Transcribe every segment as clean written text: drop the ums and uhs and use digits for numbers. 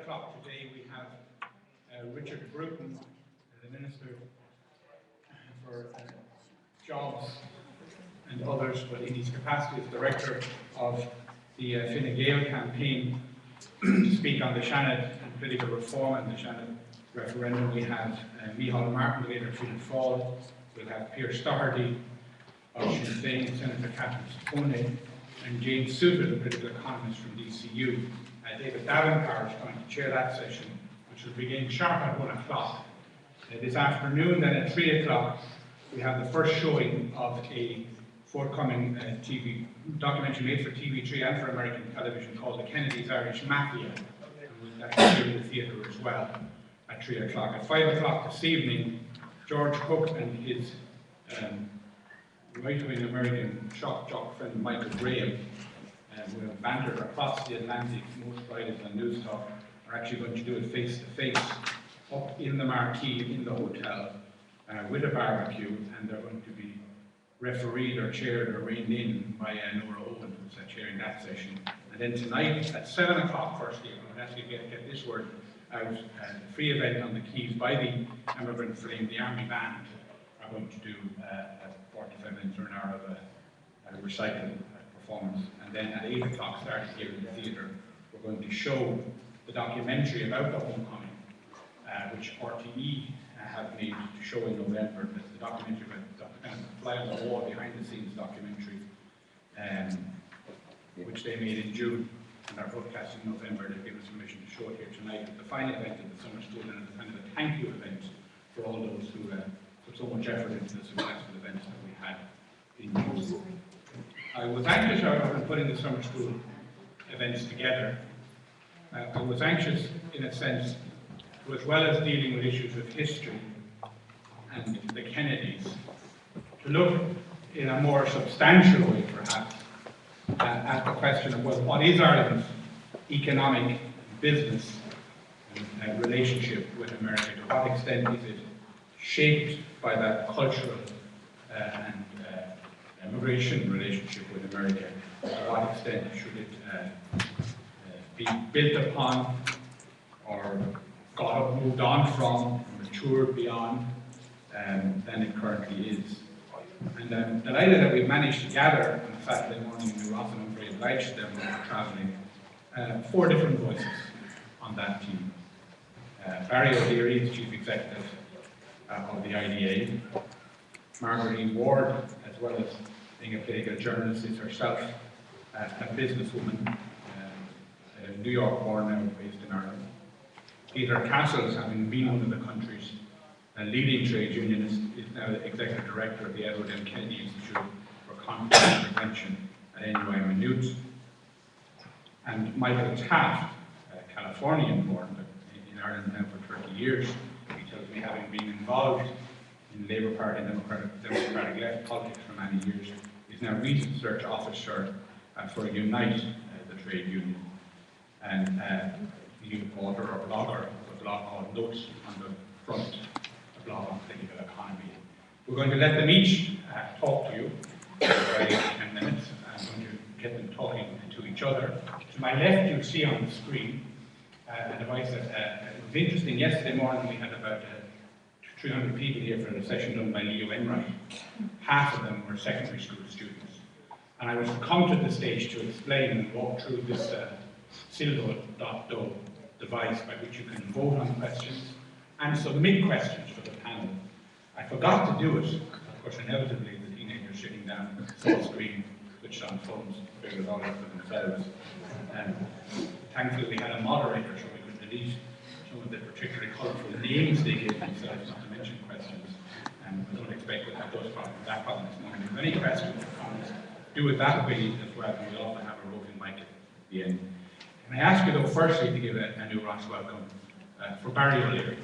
o'clock today we have Richard Bruton, the Minister for Jobs and others, but in his capacity as Director of the Fine Gael campaign to speak on the Shannon and political reform and the Shannon referendum. We have Micheál Martin, the leader of Fianna Fáil. We'll have Pearse Doherty of Sinn Féin, Senator Catherine Spone, and James Souter, the political economist from DCU. David Davenport is going to chair that session, which will begin sharp at 1 o'clock. This afternoon, then at 3 o'clock, we have the first showing of a forthcoming TV documentary made for TV3 and for American television called The Kennedy's Irish Mafia. And that's in the theatre as well at 3 o'clock. At 5 o'clock this evening, George Cook and his right-wing American shock jock friend Michael Graham, who have bantered across the Atlantic most Fridays on News Talk, are actually going to do it face-to-face up in the marquee in the hotel with a barbecue, and they're going to be refereed or chaired or reined in by Nora Owen, who's chairing that session. And then tonight at 7 o'clock, firstly, I'm going to ask you to get this word out, a free event on the Quays by the Emigrant Flame, the Army Band, are going to do a 45 minutes or an hour of a recital performance. And then at 8 o'clock, starting here in the theatre, we're going to show the documentary about the homecoming, which RTE have made to show in November. That's the documentary about the kind of fly on the wall, behind the scenes documentary, which they made in June and are broadcasting in November. They've given us permission to show it here tonight at the final event of the summer school, and it's kind of a thank you event for all those who put so much effort into the successful events that we had in June. I was anxious, however, in putting the summer school events together. I was anxious, in a sense, as well as dealing with issues of history and the Kennedys, to look in a more substantial way, perhaps, at the question of, well, what is Ireland's economic, business relationship with America? To what extent is it shaped by that cultural and immigration relationship with America? To what extent should it be built upon or moved on from, matured beyond than it currently is? And I'm delighted that we've managed to gather on a Saturday morning in New Ross, and I'm very obliged to them when we're travelling, 4 different voices on that team. Barry O'Leary is Chief Executive of the IDA. Margaret E. Ward, as well as being a political journalist, is herself a businesswoman, a New York born now, based in Ireland. Peter Castles, having been one of the country's leading trade unionist, is now the Executive Director of the Edward M. Kennedy Institute for Conflict Prevention at NUI Maynooth. And Michael Taft, a Californian born, but in Ireland now for 30 years, he tells me, having been involved in the Labour Party and Democratic left politics for many years, is now Research Officer for Unite, the trade union. And the author or blogger of a blog called Notes on the Front, a blog on political economy. We're going to let them each talk to you for 10 minutes. I'm going to get them talking to each other. To my left, you'll see on the screen a device that it was interesting. Yesterday morning, we had about 300 people here for a session done by Leo Enright. Half of them were secondary school students. And I was to come to the stage to explain and walk through this Silvo.do device by which you can vote on questions and submit questions for the panel. I forgot to do it. Of course, inevitably, the teenagers sitting down saw a screen, switched on phones, figured it all out for themselves. Thankfully, we had a moderator, so we could delete some of the particularly colourful names they gave themselves, not to mention questions. I don't expect to have that problem this morning. If there are any questions or comments, do it that way as well, and we'll also have a roving mic at the end. Can I ask you, though, firstly, to give a New Ross welcome for Barry O'Leary.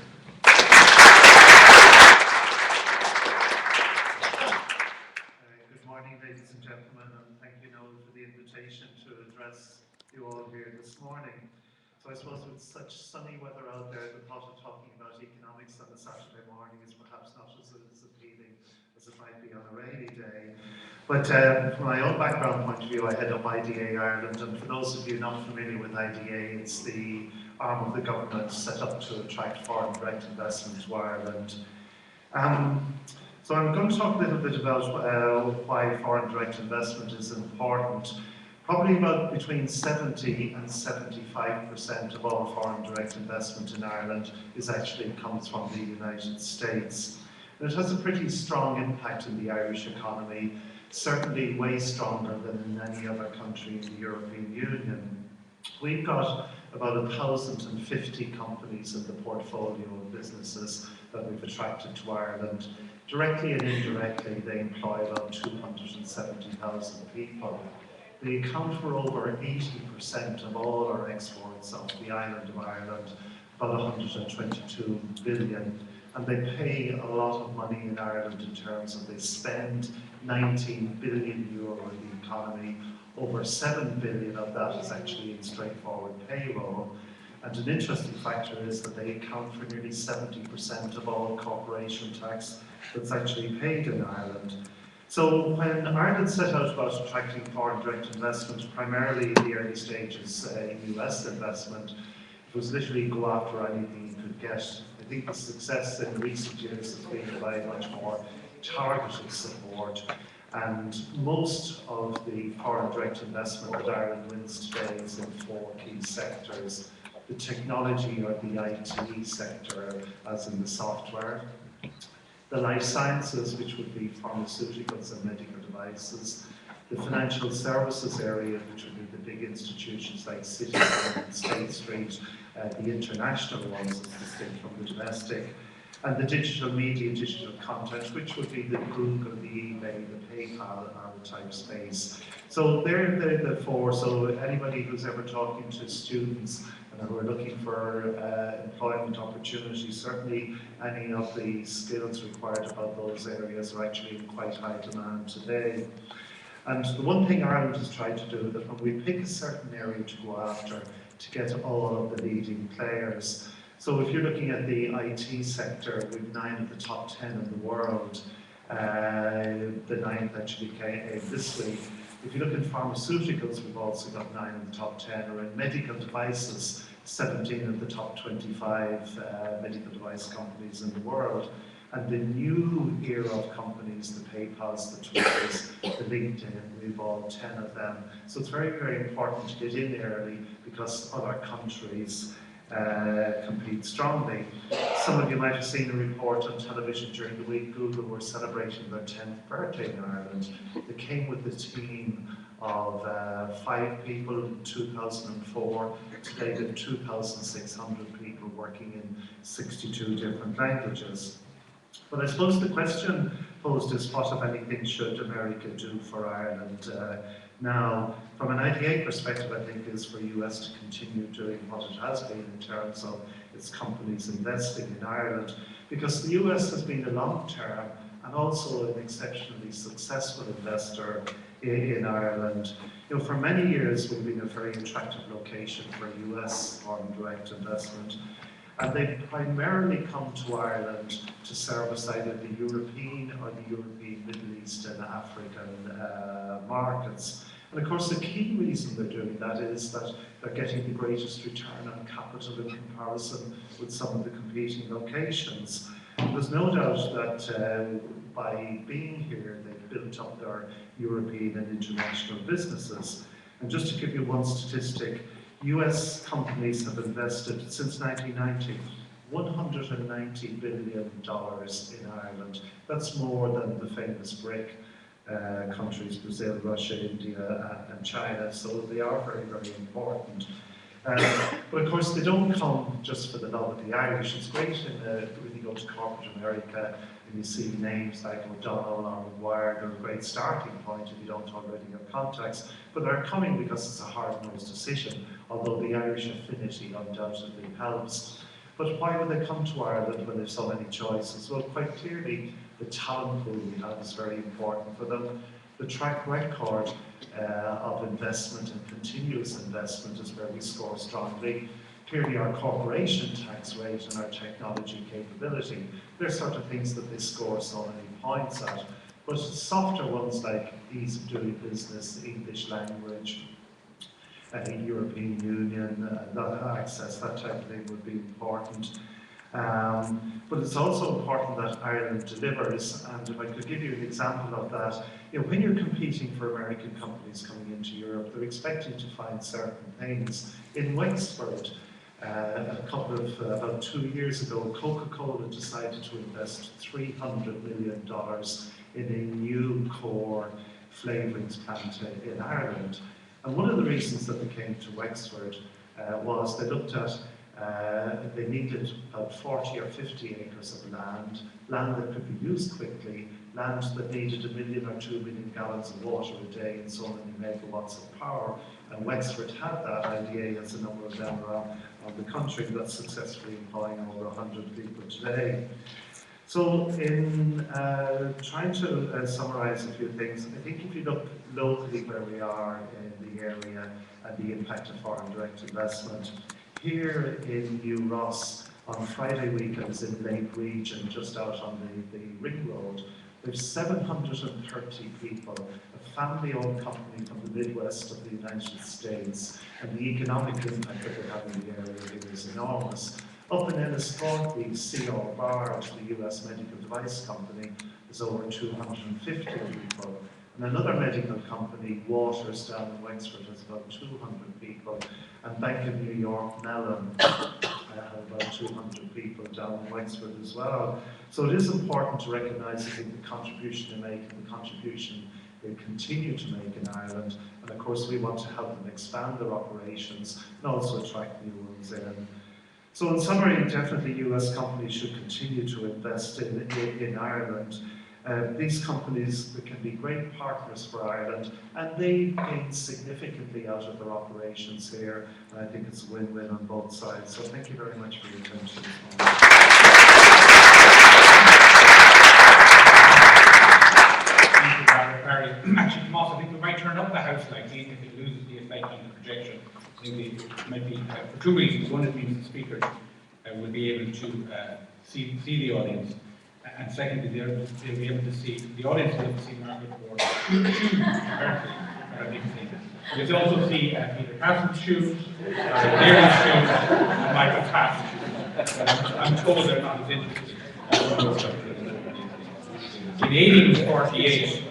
Good morning, ladies and gentlemen, and thank you, Noel, for the invitation to address you all here this morning. So I suppose with such sunny weather out there, the thought of talking about economics on a Saturday morning is perhaps not as appealing as it might be on a rainy day. But from my own background point of view, I head up IDA Ireland, and for those of you not familiar with IDA, it's the arm of the government set up to attract foreign direct investment to Ireland. So I'm going to talk a little bit about why foreign direct investment is important. Probably about between 70 and 75% of all foreign direct investment in Ireland comes from the United States. And it has a pretty strong impact in the Irish economy, certainly way stronger than in any other country in the European Union. We've got about 1,050 companies in the portfolio of businesses that we've attracted to Ireland. Directly and indirectly, they employ about 270,000 people. They account for over 80% of all our exports of the island of Ireland, about 122 billion. And they pay a lot of money in Ireland in terms of they spend 19 billion euro in the economy. Over 7 billion of that is actually in straightforward payroll. And an interesting factor is that they account for nearly 70% of all corporation tax that's actually paid in Ireland. So when Ireland set out about attracting foreign direct investment, primarily in the early stages US investment, it was literally go after anything you could get. I think the success in recent years has been by much more targeted support. And most of the foreign direct investment that Ireland wins today is in 4 key sectors. The technology or the IT sector, as in the software. The life sciences, which would be pharmaceuticals and medical devices. The financial services area, which would be the big institutions like Citibank and State Street, the international ones as distinct from the domestic. And the digital media, digital content, which would be the Google, the eBay, the PayPal type space. So they're the 4. So anybody who's ever talking to students and who are looking for employment opportunities, certainly any of the skills required about those areas are actually in quite high demand today. And the one thing Ireland has tried to do, that when we pick a certain area to go after, to get all of the leading players. So if you're looking at the IT sector, we've 9 of the top 10 in the world. The 9th actually came this week. If you look at pharmaceuticals, we've also got 9 in the top 10, or in medical devices, 17 of the top 25 medical device companies in the world. And the new era of companies, the PayPals, the Twitters, the LinkedIn, we've all 10 of them. So it's very, very important to get in early because other countries compete strongly. Some of you might have seen a report on television during the week. Google were celebrating their 10th birthday in Ireland. They came with a team of 5 people in 2004. Today they have 2,600 people working in 62 different languages. But I suppose the question posed is, what, if anything, should America do for Ireland? Now, from an IDA perspective, I think is for US to continue doing what it has been in terms of its companies investing in Ireland, because the US has been a long-term and also an exceptionally successful investor in Ireland. You know, for many years we've been a very attractive location for US foreign direct investment. And they primarily come to Ireland to service either the European or the European, Middle East and African markets. And of course the key reason they're doing that is that they're getting the greatest return on capital in comparison with some of the competing locations. And there's no doubt that by being here, they've built up their European and international businesses. And just to give you one statistic, US companies have invested since 1990 $190 billion in Ireland. That's more than the famous BRIC countries, Brazil, Russia, India and China, so they are very, very important. But of course they don't come just for the love of the Irish. It's great when you go to corporate America and you see names like O'Donnell or McGuire. They're a great starting point if you don't already have contacts, but they're coming because it's a hard-nosed decision, although the Irish affinity undoubtedly helps. But why would they come to Ireland when there's so many choices? Well, quite clearly the talent pool we have is very important for them. The track record of investment and continuous investment is where we score strongly. Clearly our corporation tax rate and our technology capability, they're sort of things that they score so many points at. But softer ones like ease of doing business, English language, European Union, that access, that type of thing would be important. But it's also important that Ireland delivers, and if I could give you an example of that, when you're competing for American companies coming into Europe, they're expecting to find certain things. In Wexford, about 2 years ago, Coca-Cola decided to invest $300 million in a new core flavourings plant in Ireland. And one of the reasons that they came to Wexford was they looked at they needed about 40 or 50 acres of land that could be used quickly, land that needed 1 million or 2 million gallons of water a day and so many megawatts of power. And Wexford had that. IDA has a number of them around the country that's successfully employing over 100 people today. So in trying to summarise a few things, I think if you look locally where we are in the area and the impact of foreign direct investment, here in New Ross, on Friday week I was in Lake Region, just out on the Ring Road. There's 730 people, a family-owned company from the Midwest of the United States, and the economic impact that they have in the area here is enormous. Up in Enniscorthy, C.R. Bard, the US medical device company, is over 250 people. And another medical company, Waters, down in Wexford, has about 200 people. And Bank of New York Mellon have about 200 people down in Wexford as well. So it is important to recognise, I think, the contribution they make and the contribution they continue to make in Ireland. And of course, we want to help them expand their operations and also attract new ones in. So in summary, definitely US companies should continue to invest in Ireland. These companies can be great partners for Ireland, and they gain significantly out of their operations here, and I think it's a win-win on both sides. So thank you very much for your attention. Thank you, Barry. Actually, Tomas, I think we might turn up the house slightly if it loses the effect on the projection. I think it might be for two reasons. One, it means the speakers will be able to see the audience. And secondly, they'll be able to see, the audience will be able to see Margaret Ward. You'll also see Peter Cassell's shoes, Darren's shoes, and Michael Taft's shoes. I'm told they're not as interesting. In 1848,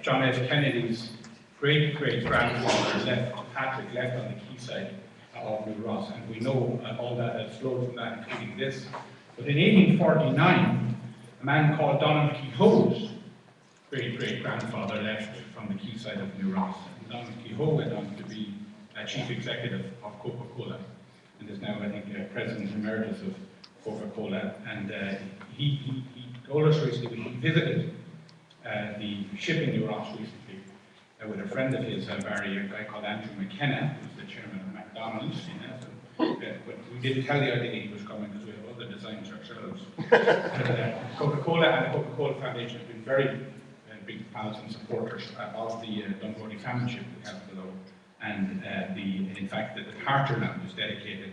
John F. Kennedy's great-great-grandfather Patrick left on the quayside of New Ross, and we know all that has flowed from that, including this. But in 1849, a man called Donald Kehoe's great-great-grandfather left from the quayside of New Ross. And Donald Kehoe went on to be chief executive of Coca-Cola, and is now, I think, president emeritus of Coca-Cola. And he told us recently, he visited the ship in New Ross recently with a friend of his, Barry, a guy called Andrew McKenna, who's the chairman of McDonald's. But we didn't tell the idea he was coming because we have other designs ourselves. Coca-Cola and the Coca-Cola Foundation have been very big pals and supporters of the Dunwoody family ship we have below. And in fact, the departure now was dedicated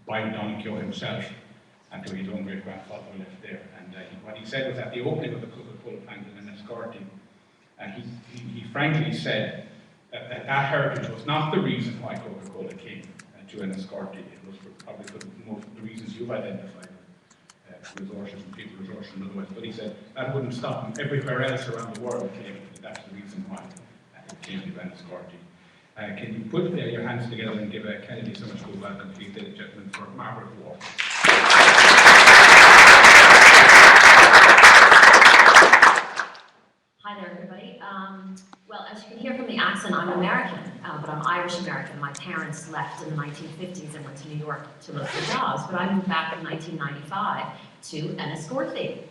by Donald Kehoe himself and to his own great-grandfather who left there. And what he said was at the opening of the Coca-Cola plant in Enniscorthy, he frankly said that heritage was not the reason why Coca-Cola came to Enniscorthy. It was probably for most of the reasons you've identified, resources and people resources and otherwise. But he said that wouldn't stop him. Everywhere else around the world came. That's the reason why it came to Enniscorthy. Can you put your hands together and give Kennedy so much good welcome, please, ladies and gentlemen, for Margaret Ward. Hi there, everybody. Well, as you can hear from the accent, I'm American, but I'm Irish-American. My parents left in the 1950s and went to New York to look for jobs, but I moved back in 1995 to Enniscorthy,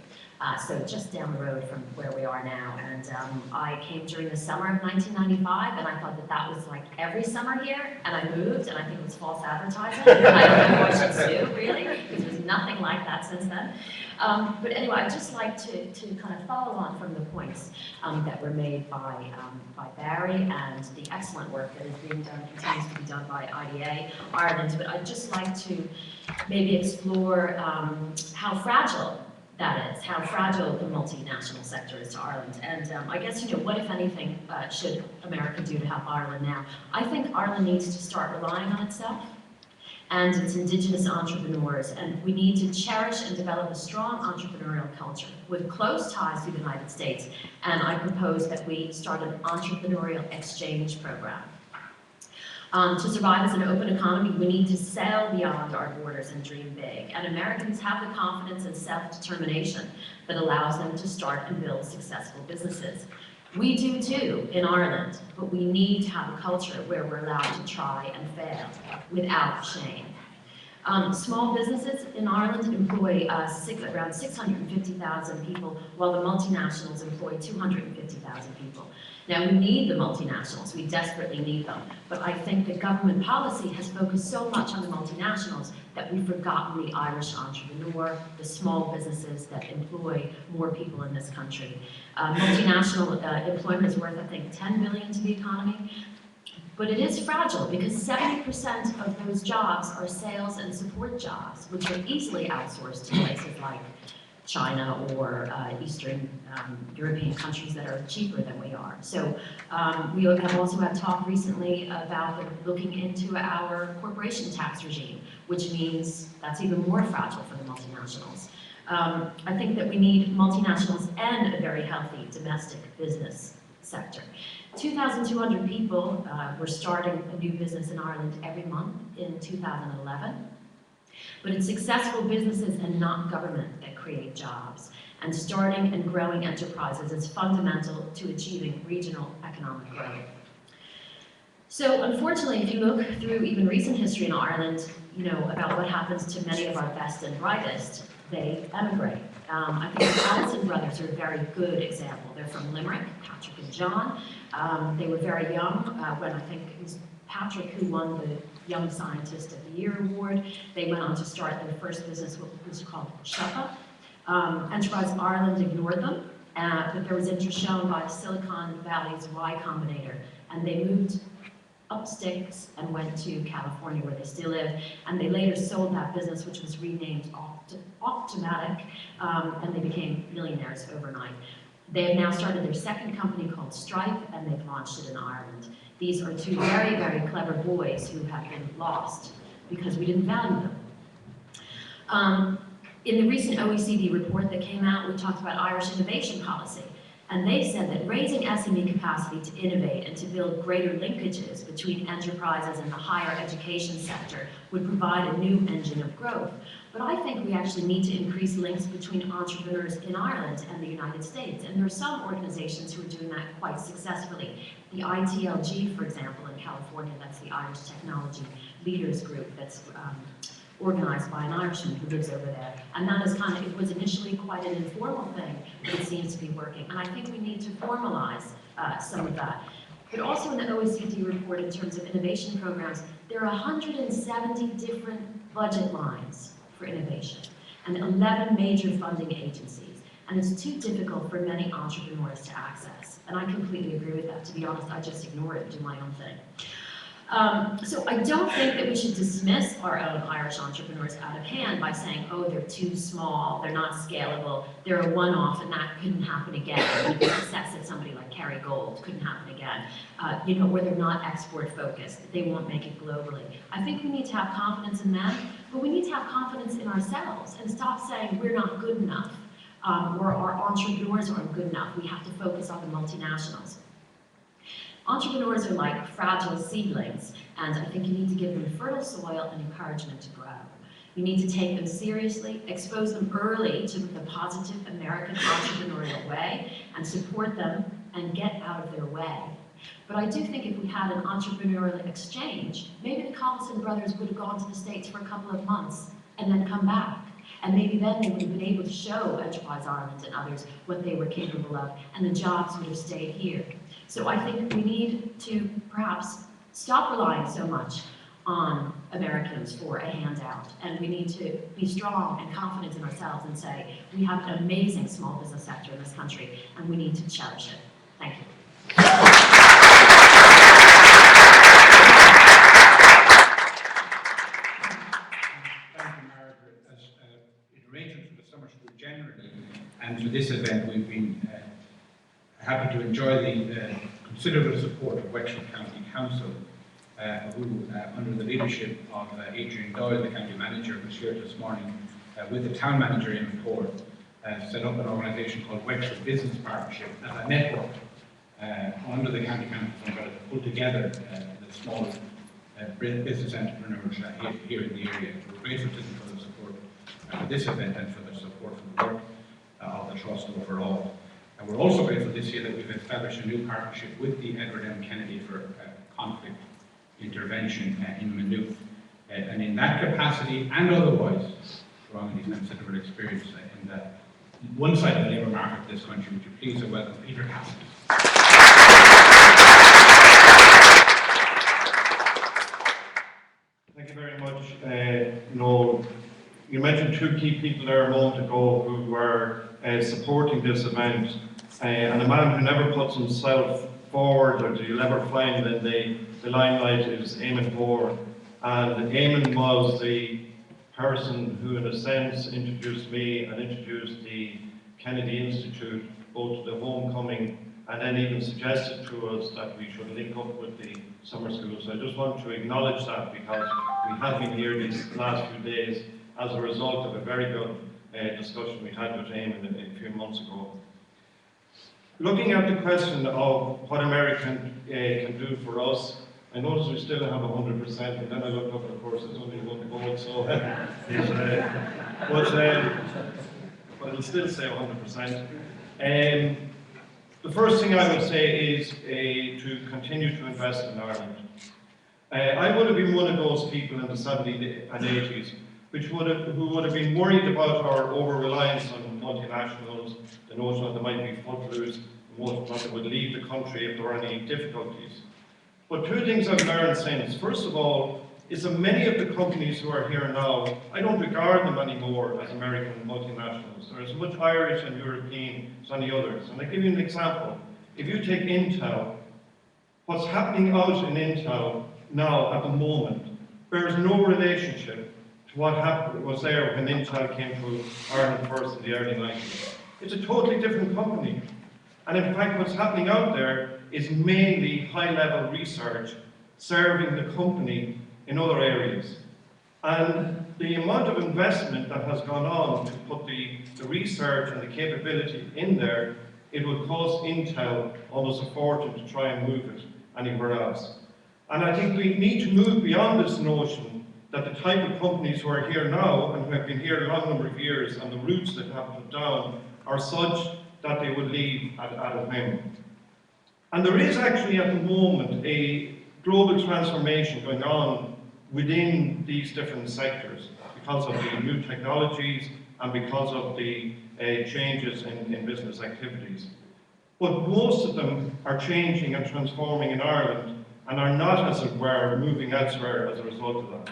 so just down the road from where we are now. And I came during the summer of 1995, and I thought that was like every summer here, and I moved, and I think it was false advertising. I don't know what I should do, really, because there's nothing like that since then. But anyway, I'd just like to kind of follow on from the points that were made by Barry and the excellent work that is being done, continues to be done by IDA Ireland. But I'd just like to maybe explore how fragile that is, how fragile the multinational sector is to Ireland. And I guess, what, if anything, should America do to help Ireland now? I think Ireland needs to start relying on itself and its indigenous entrepreneurs, and we need to cherish and develop a strong entrepreneurial culture with close ties to the United States. And I propose that we start an entrepreneurial exchange program. To survive as an open economy, we need to sail beyond our borders and dream big. And Americans have the confidence and self-determination that allows them to start and build successful businesses. We do too in Ireland, but we need to have a culture where we're allowed to try and fail without shame. Small businesses in Ireland employ around 650,000 people, while the multinationals employ 250,000 people. Now, we need the multinationals, we desperately need them, but I think that government policy has focused so much on the multinationals that we've forgotten the Irish entrepreneur, the small businesses that employ more people in this country. Multinational employment is worth, I think, $10 billion to the economy, but it is fragile because 70% of those jobs are sales and support jobs, which are easily outsourced to places like China or Eastern European countries that are cheaper than we are. So we have also had talk recently about looking into our corporation tax regime, which means that's even more fragile for the multinationals. I think that we need multinationals and a very healthy domestic business sector. 2,200 people were starting a new business in Ireland every month in 2011. But it's successful businesses and not government that create jobs. And starting and growing enterprises is fundamental to achieving regional economic growth. So unfortunately, if you look through even recent history in Ireland, about what happens to many of our best and brightest, they emigrate. I think the Allison brothers are a very good example. They're from Limerick, Patrick and John. They were very young when I think it was Patrick who won the Young Scientist of the Year award. They went on to start their first business, which was called Sheppa. Enterprise Ireland ignored them, but there was interest shown by Silicon Valley's Y Combinator, and they moved up sticks and went to California, where they still live, and they later sold that business, which was renamed Optimatic, and they became millionaires overnight. They have now started their second company called Stripe, and they've launched it in Ireland. These are two very, very clever boys who have been lost because we didn't value them. In the recent OECD report that came out, we talked about Irish innovation policy. And they said that raising SME capacity to innovate and to build greater linkages between enterprises and the higher education sector would provide a new engine of growth. But I think we actually need to increase links between entrepreneurs in Ireland and the United States. And there are some organizations who are doing that quite successfully. The ITLG, for example, in California, that's the Irish Technology Leaders Group that's organized by an Irishman who lives over there. And that is it was initially quite an informal thing, but it seems to be working. And I think we need to formalize some of that. But also in the OECD report, in terms of innovation programs, there are 170 different budget lines for innovation and 11 major funding agencies. And it's too difficult for many entrepreneurs to access. And I completely agree with that. To be honest, I just ignore it and do my own thing. So I don't think that we should dismiss our own Irish entrepreneurs out of hand by saying, oh, they're too small, they're not scalable, they're a one-off and that couldn't happen again. The success of somebody like Kerry Gold couldn't happen again. Where they're not export-focused, they won't make it globally. I think we need to have confidence in them, but we need to have confidence in ourselves and stop saying we're not good enough or our entrepreneurs aren't good enough. We have to focus on the multinationals. Entrepreneurs are like fragile seedlings, and I think you need to give them fertile soil and encouragement to grow. You need to take them seriously, expose them early to the positive American entrepreneurial way, and support them and get out of their way. But I do think if we had an entrepreneurial exchange, maybe the Collison brothers would have gone to the States for a couple of months and then come back. And maybe then they would have been able to show Enterprise Ireland and others what they were capable of, and the jobs would have stayed here. So I think we need to perhaps stop relying so much on Americans for a handout, and we need to be strong and confident in ourselves and say, we have an amazing small business sector in this country, and we need to cherish it. Thank you. Thank you, Margaret. As in arrangement for the summer school generally, And for this event, we've been happy to enjoy the considerable support of Wexford County Council, who, under the leadership of Adrian Doyle, the County Manager, was here this morning, with the Town Manager in Port, set up an organisation called Wexford Business Partnership as a network under the County Council umbrella to pull together the small business entrepreneurs here in the area. We're grateful to them for the support for this event and for the support for the work of the Trust overall. And we're also grateful this year that we've established a new partnership with the Edward M. Kennedy for conflict intervention in Maynooth. And in that capacity and otherwise, drawing his considerable experience in the one side of the labour market of this country, would you please welcome Peter Cassidy. Thank you very much, Noel. You mentioned two key people there a moment ago who were supporting this event, and a man who never puts himself forward or will ever find in the limelight is Eamon Moore. And Eamon was the person who, in a sense, introduced me and introduced the Kennedy Institute both to the homecoming, and then even suggested to us that we should link up with the summer school. So I just want to acknowledge that, because we have been here these last few days as a result of a very good discussion we had with Eamon a few months ago. Looking at the question of what America can do for us, I notice we still have 100%, and then I looked up and of course there's only one goal, so but it'll still say 100%. The first thing I would say is to continue to invest in Ireland. I would have been one of those people in the 70s and 80s who would have been worried about our over-reliance on multinationals, the notion that there might be footloose, that they would leave the country if there were any difficulties. But two things I've learned since. First of all, is that many of the companies who are here now, I don't regard them anymore as American multinationals. They're as much Irish and European as any others. And I'll give you an example. If you take Intel, what's happening out in Intel now at the moment bears no relationship to what was there when Intel came to Ireland first in the early 90s. It's a totally different company. And in fact, what's happening out there is mainly high-level research serving the company in other areas. And the amount of investment that has gone on to put the research and the capability in there, it would cost Intel almost a fortune to try and move it anywhere else. And I think we need to move beyond this notion that the type of companies who are here now and who have been here a long number of years and the roots that have put down are such that they would leave at a whim. And there is actually at the moment a global transformation going on within these different sectors because of the new technologies and because of the changes in business activities. But most of them are changing and transforming in Ireland and are not, as it were, moving elsewhere as a result of that.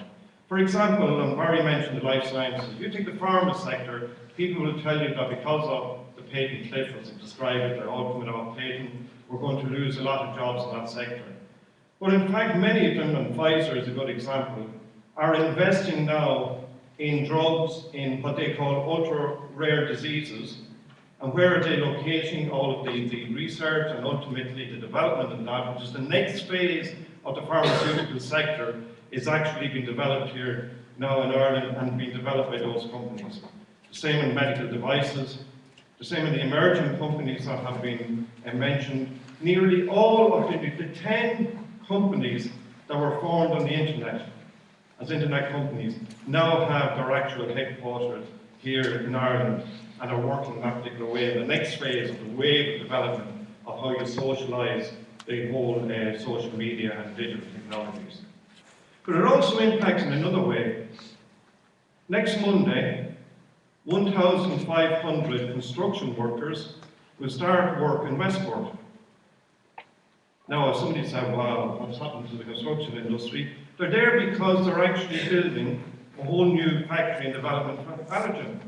For example, and Barry mentioned the life sciences, if you take the pharma sector, people will tell you that because of the patent cliff, as they describe it, they're all coming off patent, we're going to lose a lot of jobs in that sector. But in fact, many of them, and Pfizer is a good example, are investing now in drugs in what they call ultra-rare diseases. And where are they locating all of the research and ultimately the development of that, which is the next phase of the pharmaceutical sector, is actually being developed here now in Ireland and being developed by those companies. The same in medical devices, the same in the emerging companies that have been mentioned. Nearly all of the 10 companies that were formed on the internet as internet companies now have their actual headquarters here in Ireland and are working in that particular way. The next phase of the wave of development of how you socialise the whole social media and digital technologies. But it also impacts in another way. Next Monday, 1,500 construction workers will start work in Westport. Now, if somebody said, wow, what's happened to the construction industry? They're there because they're actually building a whole new factory and development pathogen.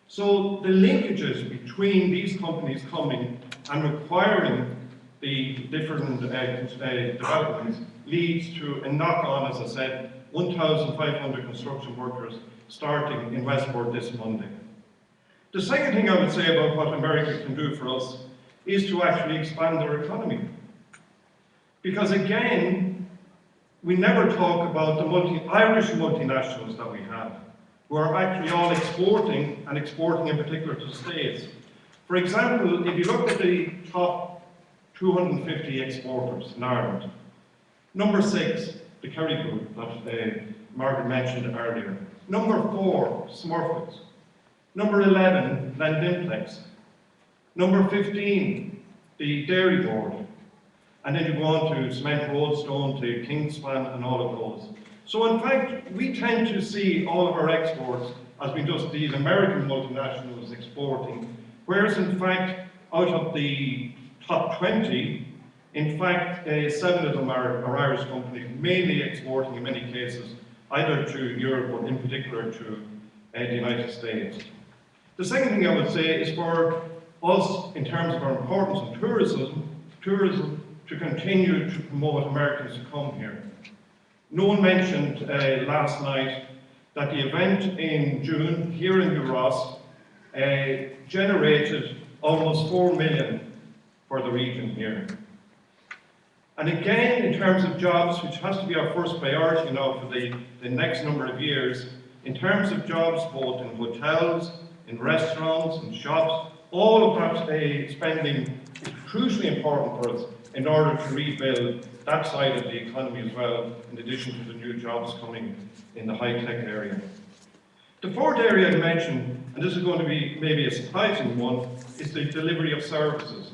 So the linkages between these companies coming and requiring the different developments leads to a knock-on, as I said, 1,500 construction workers starting in Westport this Monday. The second thing I would say about what America can do for us is to actually expand their economy. Because again, we never talk about the Irish multinationals that we have, who are actually all exporting, and exporting in particular to states. For example, if you look at the top 250 exporters in Ireland, number 6, the Kerry Group that Margaret mentioned earlier. Number 4, Smurfit. Number 11, Llandimplex. Number 15, the Dairy Board. And then you go on to Cement Roadstone, to Kingspan, and all of those. So in fact, we tend to see all of our exports as being just these American multinationals exporting, whereas in fact, out of the top 20, in fact, 7 of them are Irish companies, mainly exporting in many cases, either to Europe or in particular to the United States. The second thing I would say is for us, in terms of our importance in tourism to continue to promote Americans to come here. No one mentioned last night that the event in June here in Ross generated almost 4 million for the region here. And again, in terms of jobs, which has to be our first priority now for the next number of years, in terms of jobs both in hotels, in restaurants, in shops, all of that spending is crucially important for us in order to rebuild that side of the economy as well, in addition to the new jobs coming in the high-tech area. The fourth area I mentioned, and this is going to be maybe a surprising one, is the delivery of services.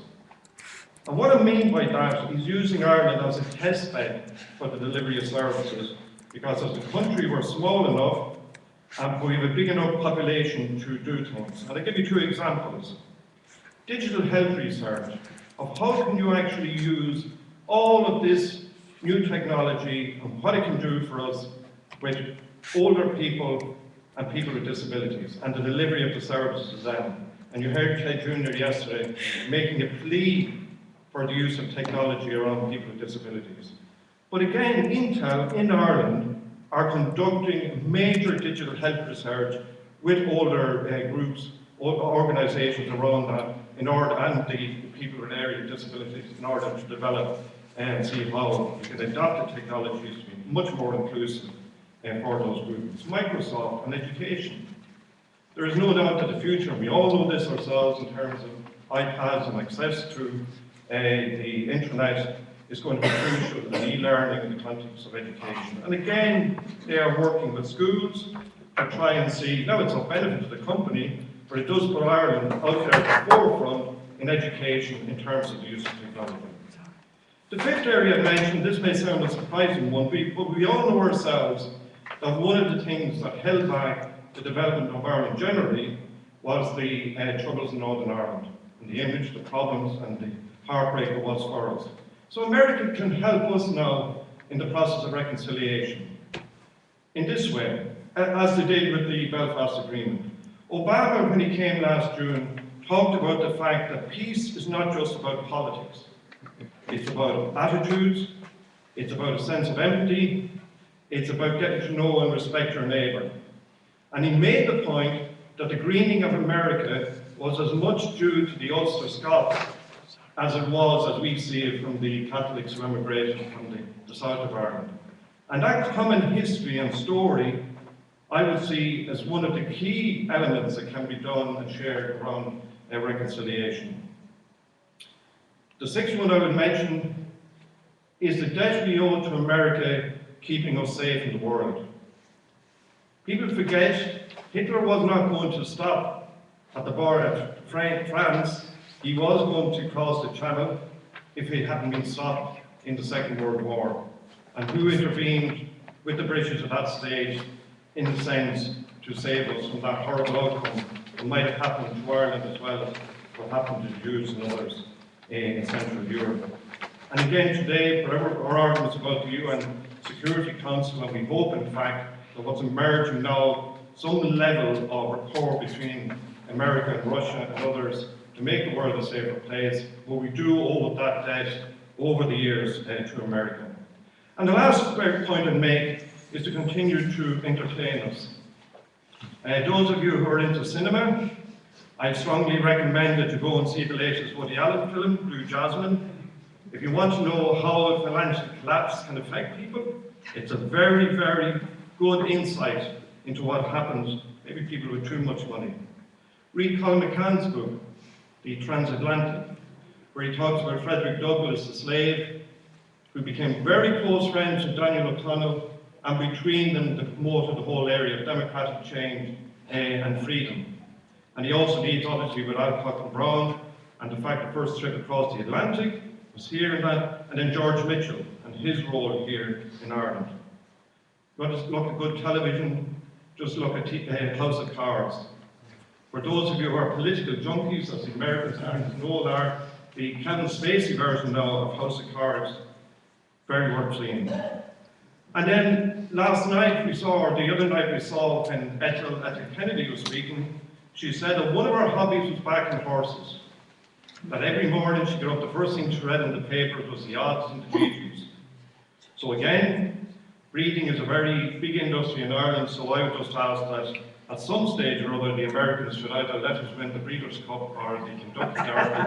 And what I mean by that is using Ireland as a test bed for the delivery of services, because as a country we're small enough and we have a big enough population to do things. And I'll give you 2 examples. Digital health research, of how can you actually use all of this new technology and what it can do for us with older people and people with disabilities, and the delivery of the services to them. And you heard Ted Jr. yesterday making a plea for the use of technology around people with disabilities. But again, Intel in Ireland are conducting major digital health research with older groups, organisations around that, in order, and the people with area disabilities, in order to develop and see how we can adopt the technologies to be much more inclusive for those groups. Microsoft and education. There is no doubt that the future, and we all know this ourselves in terms of iPads and access to the internet, is going to be crucial in e-learning in the context of education. And again, they are working with schools to try and see, now it's of benefit to the company, but it does put Ireland out there at the forefront in education in terms of the use of technology. The fifth area I mentioned, this may sound a surprising one, but we all know ourselves that one of the things that held back the development of Ireland generally was the troubles in Northern Ireland, and the image, the problems, and the heartbreak it was for us. So America can help us now in the process of reconciliation in this way, as they did with the Belfast Agreement. Obama, when he came last June, talked about the fact that peace is not just about politics. It's about attitudes, it's about a sense of empathy, it's about getting to know and respect your neighbour. And he made the point that the greening of America was as much due to the Ulster Scots as it was, as we see it, from the Catholics who emigrated from the south of Ireland. And that common history and story, I would see as one of the key elements that can be done and shared around reconciliation. The sixth one I would mention is the debt we owe to America keeping us safe in the world. People forget Hitler was not going to stop at the border at France. He was going to cross the Channel if it hadn't been stopped in the Second World War. And who intervened with the British at that stage, in the sense, to save us from that horrible outcome that might have happened to Ireland as well as what happened to Jews and others in Central Europe. And again today, whatever our arguments about the UN Security Council, and we hope in fact that what's emerging now, some level of rapport between America and Russia and others to make the world a safer place, but we do owe that debt over the years to America. And the last point I'd make is to continue to entertain us. Those of you who are into cinema I strongly recommend that you go and see the latest Woody Allen film, Blue Jasmine. If you want to know how a financial collapse can affect people, it's a very, very good insight into what happens, maybe people with too much money. Read Colin McCann's book, The Transatlantic, where he talks about Frederick Douglass, the slave, who became very close friends with Daniel O'Connell, and between them promoted the whole area of democratic change and freedom. And he also leads, obviously, with Alcott and Brown, and the fact the first trip across the Atlantic was here and that, and then George Mitchell and his role here in Ireland. Not just look at good television, just look at House of Cards. For those of you who are political junkies, as the Americans are, the Kevin Spacey version now of House of Cards, very worth seeing. And then last night we saw, or the other night we saw, when Ethel Kennedy was speaking, she said that one of her hobbies was backing horses. That every morning she got up, the first thing she read in the papers was the odds and the futures. So again, breeding is a very big industry in Ireland, so I would just ask that at some stage or other the Americans should either let us win the Breeders' Cup or the Kentucky Derby.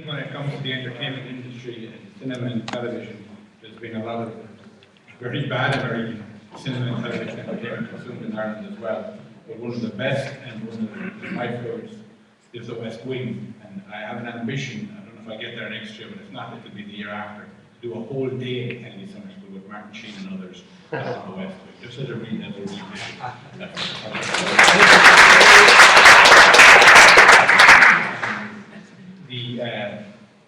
When it comes to the entertainment industry and cinema and television, there's been a lot of very bad American cinema and television entertainment consumed in Ireland as well. But one of the best and one of my favorites is The West Wing. And I have an ambition, I don't know if I get there next year, but if not, it'll be the year after, to do a whole day at Kennedy Summer School with Martin Sheen and others on The West Wing, just as a revision. The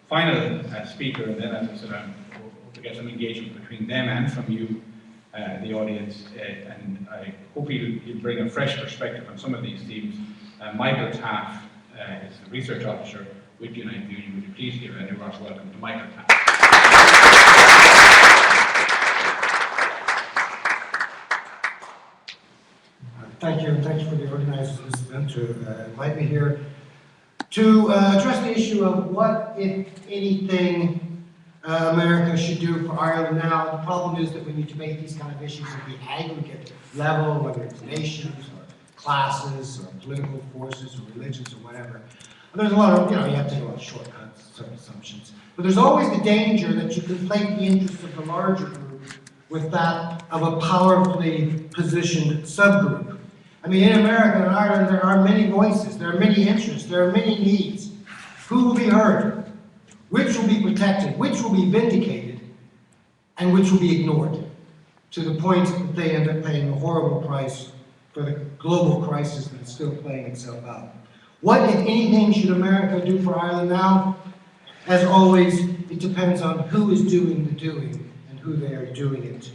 final speaker, and then as I said, I hope to get some engagement between them and from you, the audience, and I hope you'll bring a fresh perspective on some of these themes. Michael Taff is the research officer with United Union. Would you please give a new welcome to Michael Taff? Thank you, and thank you for the organizers of this event to invite me here to address the issue of what, if anything, America should do for Ireland now. The problem is that when you debate these kind of issues at the aggregate level, whether it's nations or classes or political forces or religions or whatever, there's a lot of, you have to take a lot of shortcuts, certain assumptions. But there's always the danger that you conflate the interests of the larger group with that of a powerfully positioned subgroup. I mean, in America and Ireland, there are many voices, there are many interests, there are many needs. Who will be heard? Which will be protected? Which will be vindicated? And which will be ignored? To the point that they end up paying a horrible price for the global crisis that is still playing itself out. What, if anything, should America do for Ireland now? As always, it depends on who is doing the doing and who they are doing it to.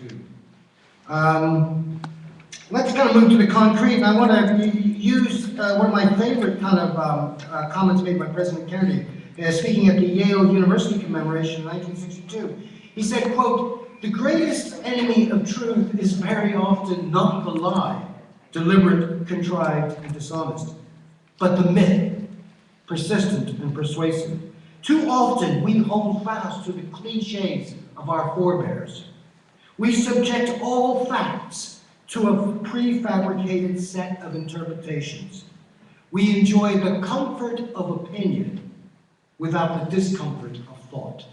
Let's kind of move to the concrete, and I want to use one of my favorite kind of comments made by President Kennedy, speaking at the Yale University commemoration in 1962. He said, quote, "The greatest enemy of truth is very often not the lie, deliberate, contrived, and dishonest, but the myth, persistent and persuasive. Too often we hold fast to the cliches of our forebears. We subject all facts to a prefabricated set of interpretations. We enjoy the comfort of opinion without the discomfort of thought."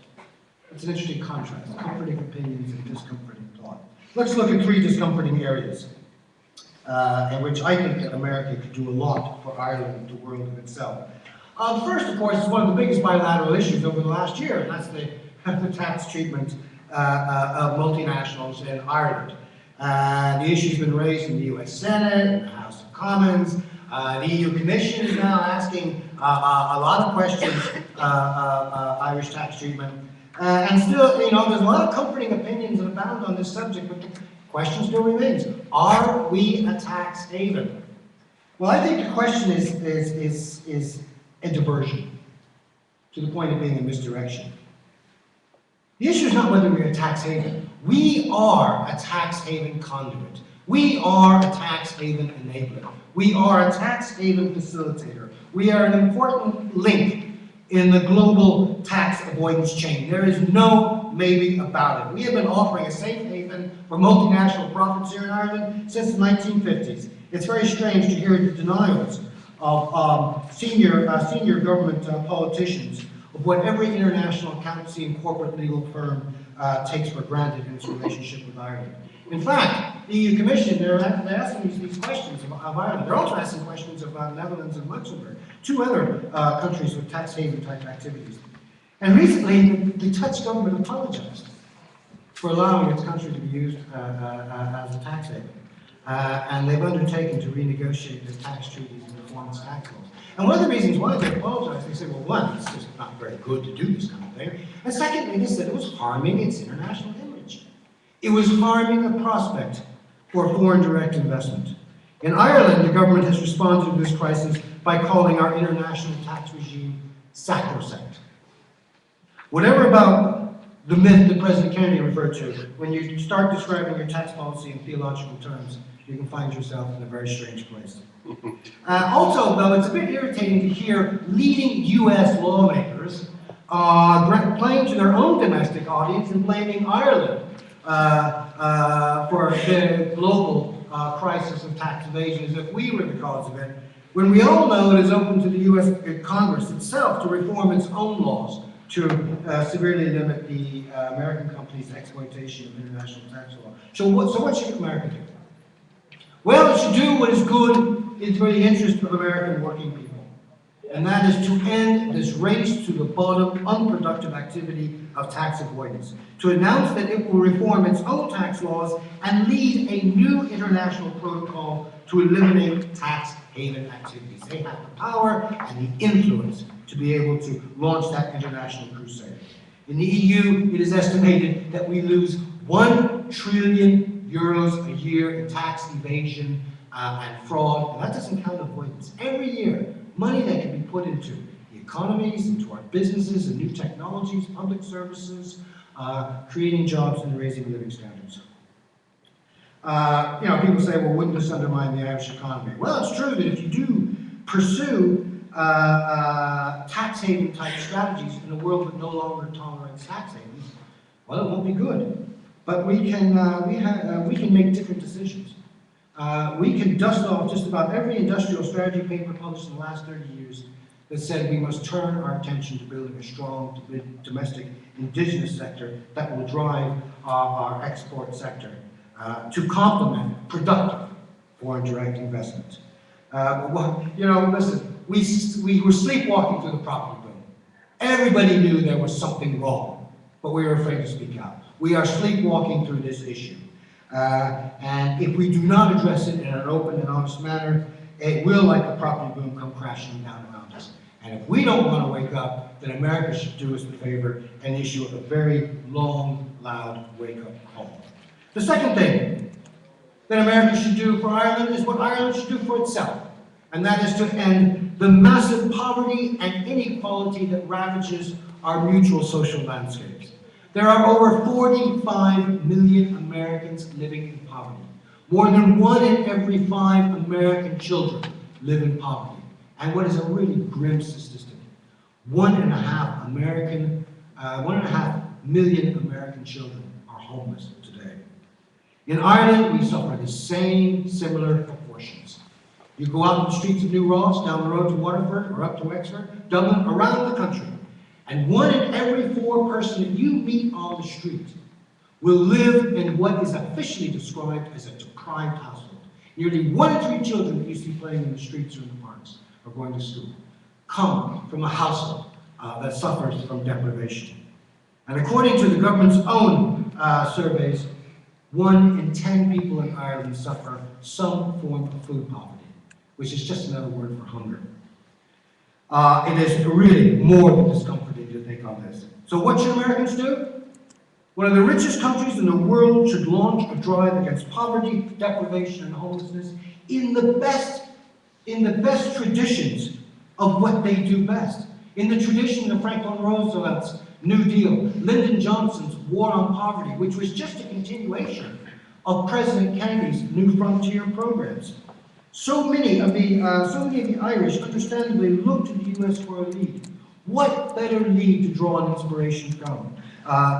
That's an interesting contrast, comforting opinions and discomforting thought. Let's look at 3 discomforting areas in which I think that America could do a lot for Ireland and the world in itself. First, of course, is one of the biggest bilateral issues over the last year, and that's the tax treatment of multinationals in Ireland. The issue's been raised in the US Senate, in the House of Commons. The EU Commission is now asking a lot of questions Irish tax treatment. And still, there's a lot of comforting opinions that abound on this subject, but the question still remains: are we a tax haven? Well, I think the question is a diversion, to the point of being a misdirection. The issue is not whether we're a tax haven. We are a tax haven conduit. We are a tax haven enabler. We are a tax haven facilitator. We are an important link in the global tax avoidance chain. There is no maybe about it. We have been offering a safe haven for multinational profits here in Ireland since the 1950s. It's very strange to hear the denials of senior government politicians of what every international accountancy and corporate legal firm takes for granted in its relationship with Ireland. In fact, the EU Commission, they're asking these questions of Ireland. They're also asking questions of Netherlands and Luxembourg, two other countries with tax haven type activities. And recently, the Dutch government apologized for allowing its country to be used as a tax haven. And they've undertaken to renegotiate their tax treaties and reform its tax laws. And one of the reasons why they apologized, they said, well, one, it's just not very good to do this kind of thing. And secondly, they said it was harming its international image. It was harming the prospect for foreign direct investment. In Ireland, the government has responded to this crisis by calling our international tax regime sacrosanct. Whatever about the myth that President Kennedy referred to, when you start describing your tax policy in theological terms, you can find yourself in a very strange place. Also, though, it's a bit irritating to hear leading U.S. lawmakers playing to their own domestic audience and blaming Ireland for the global crisis of tax evasion as if we were the cause of it, when we all know it is open to the U.S. Congress itself to reform its own laws to severely limit the American companies' exploitation of international tax law. So what should America do? Well, it should do what is good for the interest of American working people. And that is to end this race to the bottom, unproductive activity of tax avoidance. To announce that it will reform its own tax laws and lead a new international protocol to eliminate tax haven activities. They have the power and the influence to be able to launch that international crusade. In the EU, it is estimated that we lose 1 trillion euros a year in tax evasion and fraud, and that doesn't count avoidance. Every year, money that can be put into the economies, into our businesses and new technologies, public services, creating jobs and raising living standards. People say, well, wouldn't this undermine the Irish economy? Well, it's true that if you do pursue tax haven type strategies in a world that no longer tolerates tax havens, well, it won't be good. But we can make different decisions. We can dust off just about every industrial strategy paper published in the last 30 years that said we must turn our attention to building a strong domestic indigenous sector that will drive our export sector to complement productive foreign direct investment. Listen, we were sleepwalking through the property boom. Everybody knew there was something wrong, but we were afraid to speak out. We are sleepwalking through this issue. And if we do not address it in an open and honest manner, it will, like the property boom, come crashing down around us. And if we don't want to wake up, then America should do us the favor and issue a very long, loud wake-up call. The second thing that America should do for Ireland is what Ireland should do for itself, and that is to end the massive poverty and inequality that ravages our mutual social landscapes. There are over 45 million Americans living in poverty. More than 1 in every 5 American children live in poverty. And what is a really grim statistic, 1.5 million American children are homeless today. In Ireland, we suffer the same similar proportions. You go out on the streets of New Ross, down the road to Waterford, or up to Wexford, Dublin, around the country, and 1 in every 4 person that you meet on the street will live in what is officially described as a deprived household. Nearly 1 in 3 children that you see playing in the streets or in the parks or going to school come from a household that suffers from deprivation. And according to the government's own surveys, 1 in 10 people in Ireland suffer some form of food poverty, which is just another word for hunger. It is really more than discomforting to think on this. So what should Americans do? One of the richest countries in the world should launch a drive against poverty, deprivation, and homelessness in the best traditions of what they do best. In the tradition of Franklin Roosevelt's New Deal, Lyndon Johnson's War on Poverty, which was just a continuation of President Kennedy's New Frontier programs. So many of the Irish understandably look to the U.S. for a lead. What better lead to draw on inspiration from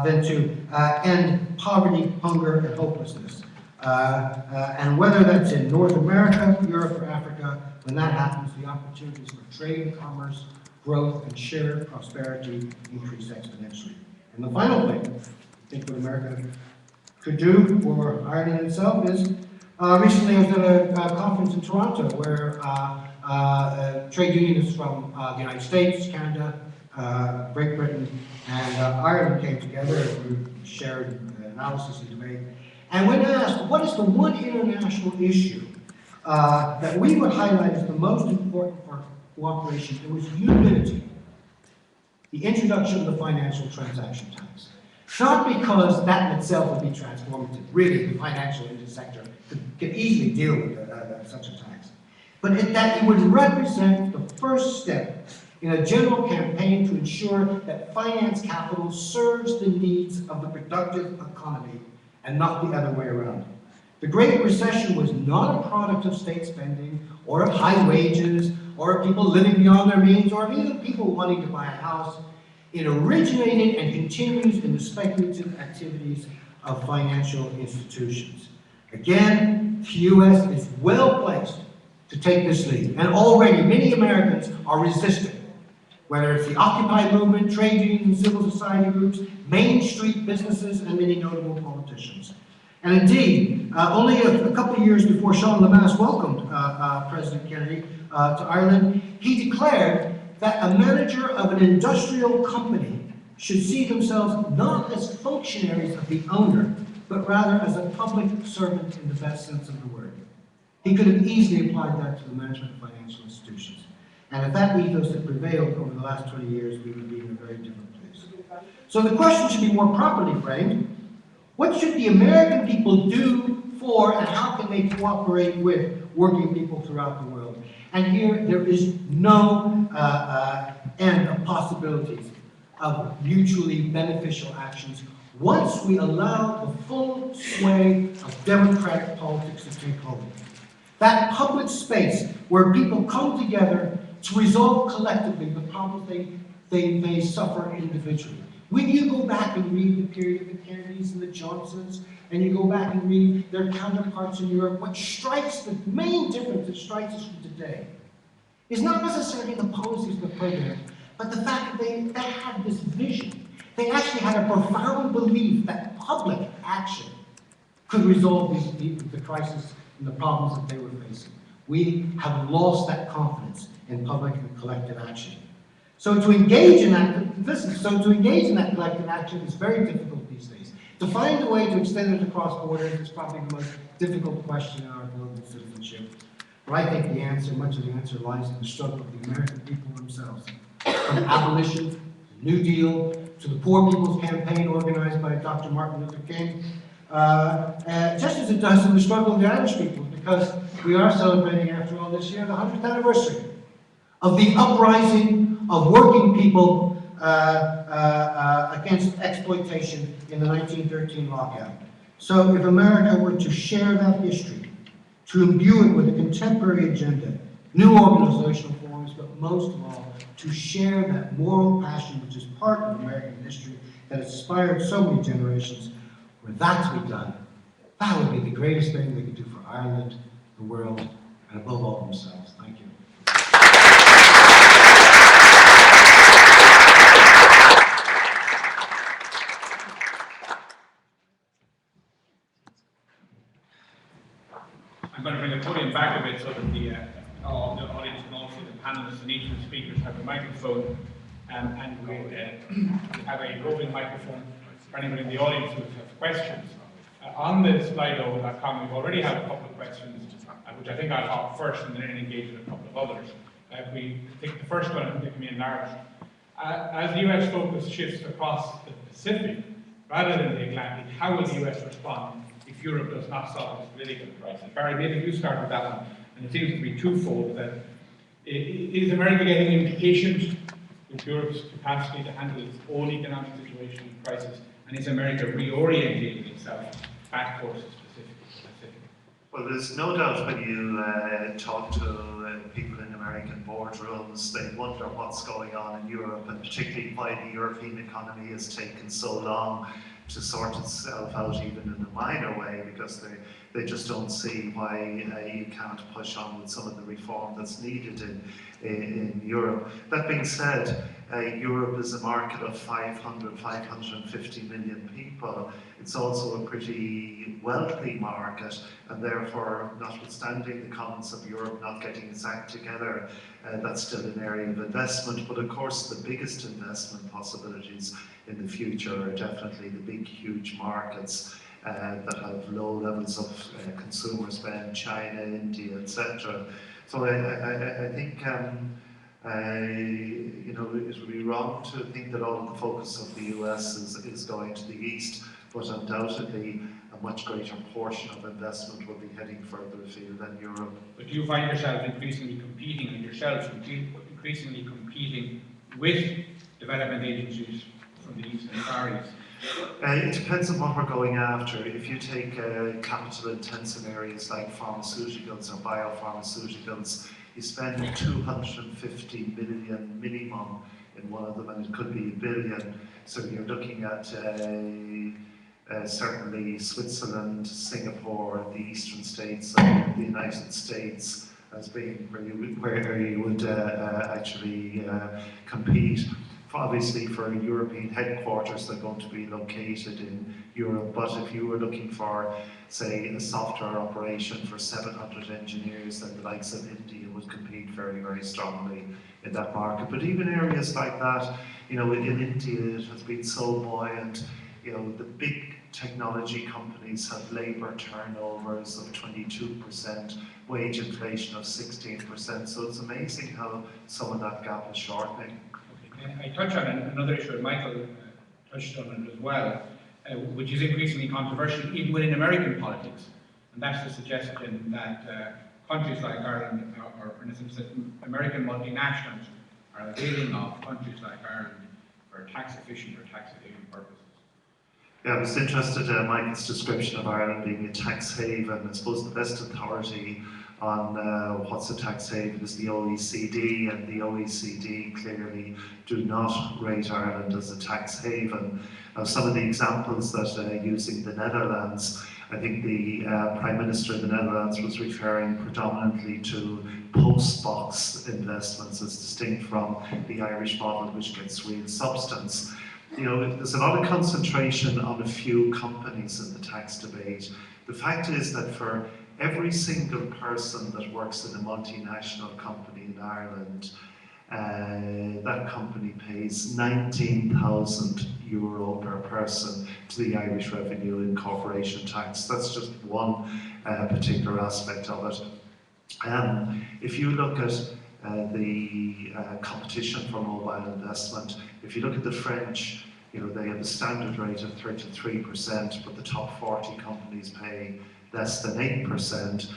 than to end poverty, hunger, and hopelessness? And whether that's in North America, Europe, or Africa, when that happens, the opportunities for trade, commerce, growth, and shared prosperity increase exponentially. And the final thing, I think what America could do for Ireland itself is, recently I was at a conference in Toronto where trade unionists from the United States, Canada, Great Britain, and Ireland came together and we shared analysis and debate. And when asked, what is the one international issue that we would highlight as the most important for cooperation, it was unity. The introduction of the financial transaction tax. Not because that in itself would be transformative. Really, the financial sector could easily deal with such a tax. But that it would represent the first step in a general campaign to ensure that finance capital serves the needs of the productive economy and not the other way around. The Great Recession was not a product of state spending or of high wages or of people living beyond their means or of even people wanting to buy a house. It originated and continues in the speculative activities of financial institutions. Again, the U.S. is well placed to take this lead, and already many Americans are resisting, whether it's the Occupy movement, trade unions, civil society groups, Main Street businesses, and many notable politicians. And indeed, only a couple of years before Sean Lemass welcomed President Kennedy to Ireland, he declared that a manager of an industrial company should see themselves not as functionaries of the owner, but rather as a public servant in the best sense of the word. He could have easily applied that to the management of financial institutions. And if that ethos had prevailed over the last 20 years, we would be in a very different place. So the question should be more properly framed. What should the American people do for and how can they cooperate with working people throughout the world? And here there is no end of possibilities of mutually beneficial actions once we allow the full sway of democratic politics to take hold. That public space where people come together to resolve collectively the problems they suffer individually. When you go back and read the period of the Kennedys and the Johnsons, and you go back and read their counterparts in Europe, what strikes, the main difference that strikes us from today is not necessarily the policies of the programs, but the fact that they had this vision. They actually had a profound belief that public action could resolve the crisis and the problems that they were facing. We have lost that confidence in public and collective action. So to engage in that collective action is very difficult these days. To find a way to extend it across borders is probably the most difficult question in our global citizenship. But I think much of the answer lies in the struggle of the American people themselves. From abolition, to the New Deal, to the Poor People's Campaign organized by Dr. Martin Luther King, just as it does in the struggle of the Irish people, because we are celebrating, after all, this year, the 100th anniversary of the uprising of working people against exploitation in the 1913 lockout. So if America were to share that history, to imbue it with a contemporary agenda, new organizational forms, but most of all, to share that moral passion which is part of American history that inspired so many generations, were that to be done, that would be the greatest thing they could do for Ireland, the world, and above all themselves. Thank you. I'm going to bring the podium back a bit so that the audience and also the panelists and each of the speakers have a microphone, and we have a roving microphone for anybody in the audience who has questions. On the Slido.com, we've already had a couple of questions, which I think I'll talk first and then engage with a couple of others. We take the first one, and me in Irish. As the US focus shifts across the Pacific rather than the Atlantic, how will the US respond if Europe does not solve its political crisis? Barry, maybe you start with that one. And it seems to be twofold. That is America getting impatient with Europe's capacity to handle its own economic situation and crisis? And is America reorientating itself back towards the Pacific? Well, there's no doubt when you talk to people in American boardrooms. They wonder what's going on in Europe, and particularly why the European economy has taken so long to sort itself out, even in a minor way, because they just don't see why you can't push on with some of the reform that's needed in Europe. That being said, Europe is a market of 550 million people. It's also a pretty wealthy market, and therefore, notwithstanding the comments of Europe not getting its act together, that's still an area of investment. But of course, the biggest investment possibilities in the future are definitely the big, huge markets that have low levels of consumer spend, China, India, etc. So I think you know, it would be wrong to think that all of the focus of the US is going to the east, but undoubtedly a much greater portion of investment will be heading further afield than Europe. But do you find yourself increasingly competing, and yourselves increasingly competing with development agencies from the East and Far East? It depends on what we're going after. If you take capital-intensive areas like pharmaceuticals or biopharmaceuticals, you spend 250 million minimum in one of them, and it could be $1 billion. So you're looking at certainly Switzerland, Singapore, the eastern states, and the United States as being where you would actually compete. Obviously, for European headquarters, they're going to be located in Europe, but if you were looking for, say, a software operation for 700 engineers, then the likes of India would compete very, very strongly in that market. But even areas like that, you know, in India, it has been so buoyant. You know, the big technology companies have labour turnovers of 22%, wage inflation of 16%, so it's amazing how some of that gap is shortening. I touch on another issue, and Michael touched on it as well, which is increasingly controversial even within American politics, and that's the suggestion that countries like Ireland, or in a sense that American multinationals are availing of countries like Ireland for tax efficient or tax evasion purposes. Yeah, I was interested in Michael's description of Ireland being a tax haven. I suppose the best authority on what's a tax haven is the OECD, and the OECD clearly do not rate Ireland as a tax haven. Now, some of the examples that using the Netherlands, I think the Prime Minister of the Netherlands was referring predominantly to post-box investments as distinct from the Irish model, which gets real substance. You know, there's a lot of concentration on a few companies in the tax debate. The fact is that for every single person that works in a multinational company in Ireland, that company pays €19,000 per person to the Irish Revenue and Corporation Tax. That's just one particular aspect of it. If you look at the competition for mobile investment, if you look at the French, you know, they have a standard rate of 33%, but the top 40 companies pay less than 8%.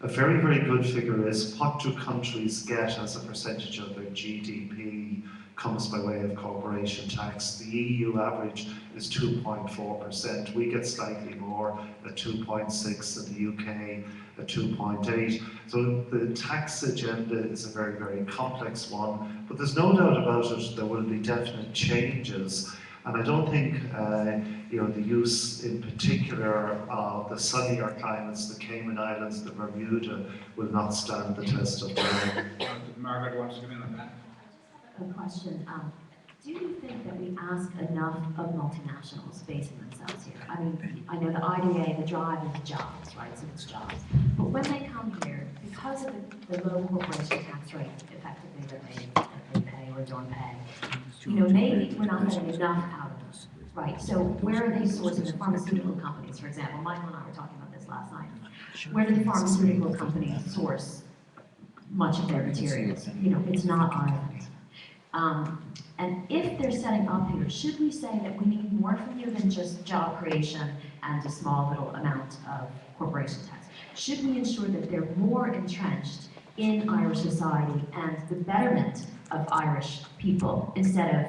A very, very good figure is what do countries get as a percentage of their GDP comes by way of corporation tax. The EU average is 2.4%. We get slightly more at 2.6%, and the UK at 2.8%. So the tax agenda is a very, very complex one, but there's no doubt about it, there will be definite changes. And I don't think you know, the use in particular of the sunnier climates, the Cayman Islands, the Bermuda, will not stand the test of time. Margaret wants to come in on that. A question. Do you think that we ask enough of multinationals basing themselves here? I mean, I know the IDA, the drive is jobs, right? So it's jobs. But when they come here, because of the low corporation tax rate, effectively that they pay or don't pay, you know, maybe we're not getting enough out of them, right? So where are they sourcing the pharmaceutical companies, for example? Michael and I were talking about this last night. Where do the pharmaceutical companies source much of their materials? You know, it's not Ireland. And if they're setting up here, should we say that we need more from you than just job creation and a small little amount of corporation tax? Should we ensure that they're more entrenched in Irish society and the betterment of Irish people instead of,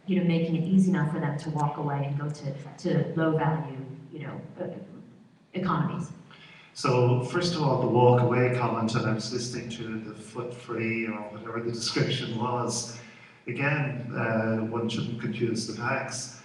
you know, making it easy enough for them to walk away and go to low value, you know, economies? So first of all, the walk away comment, and I was listening to the foot free or whatever the description was. Again, one shouldn't confuse the facts.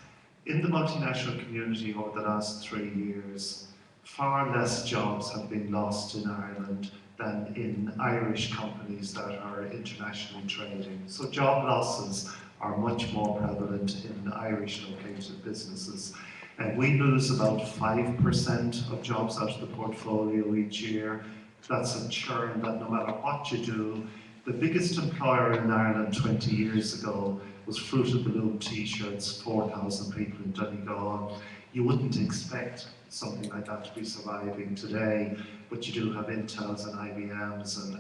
In the multinational community over the last 3 years, far less jobs have been lost in Ireland than in Irish companies that are internationally trading. So job losses are much more prevalent in Irish located businesses. And we lose about 5% of jobs out of the portfolio each year. That's a churn that no matter what you do, the biggest employer in Ireland 20 years ago was Fruit of the Loom t-shirts, 4,000 people in Donegal. You wouldn't expect something like that to be surviving today, but you do have Intels and IBMs and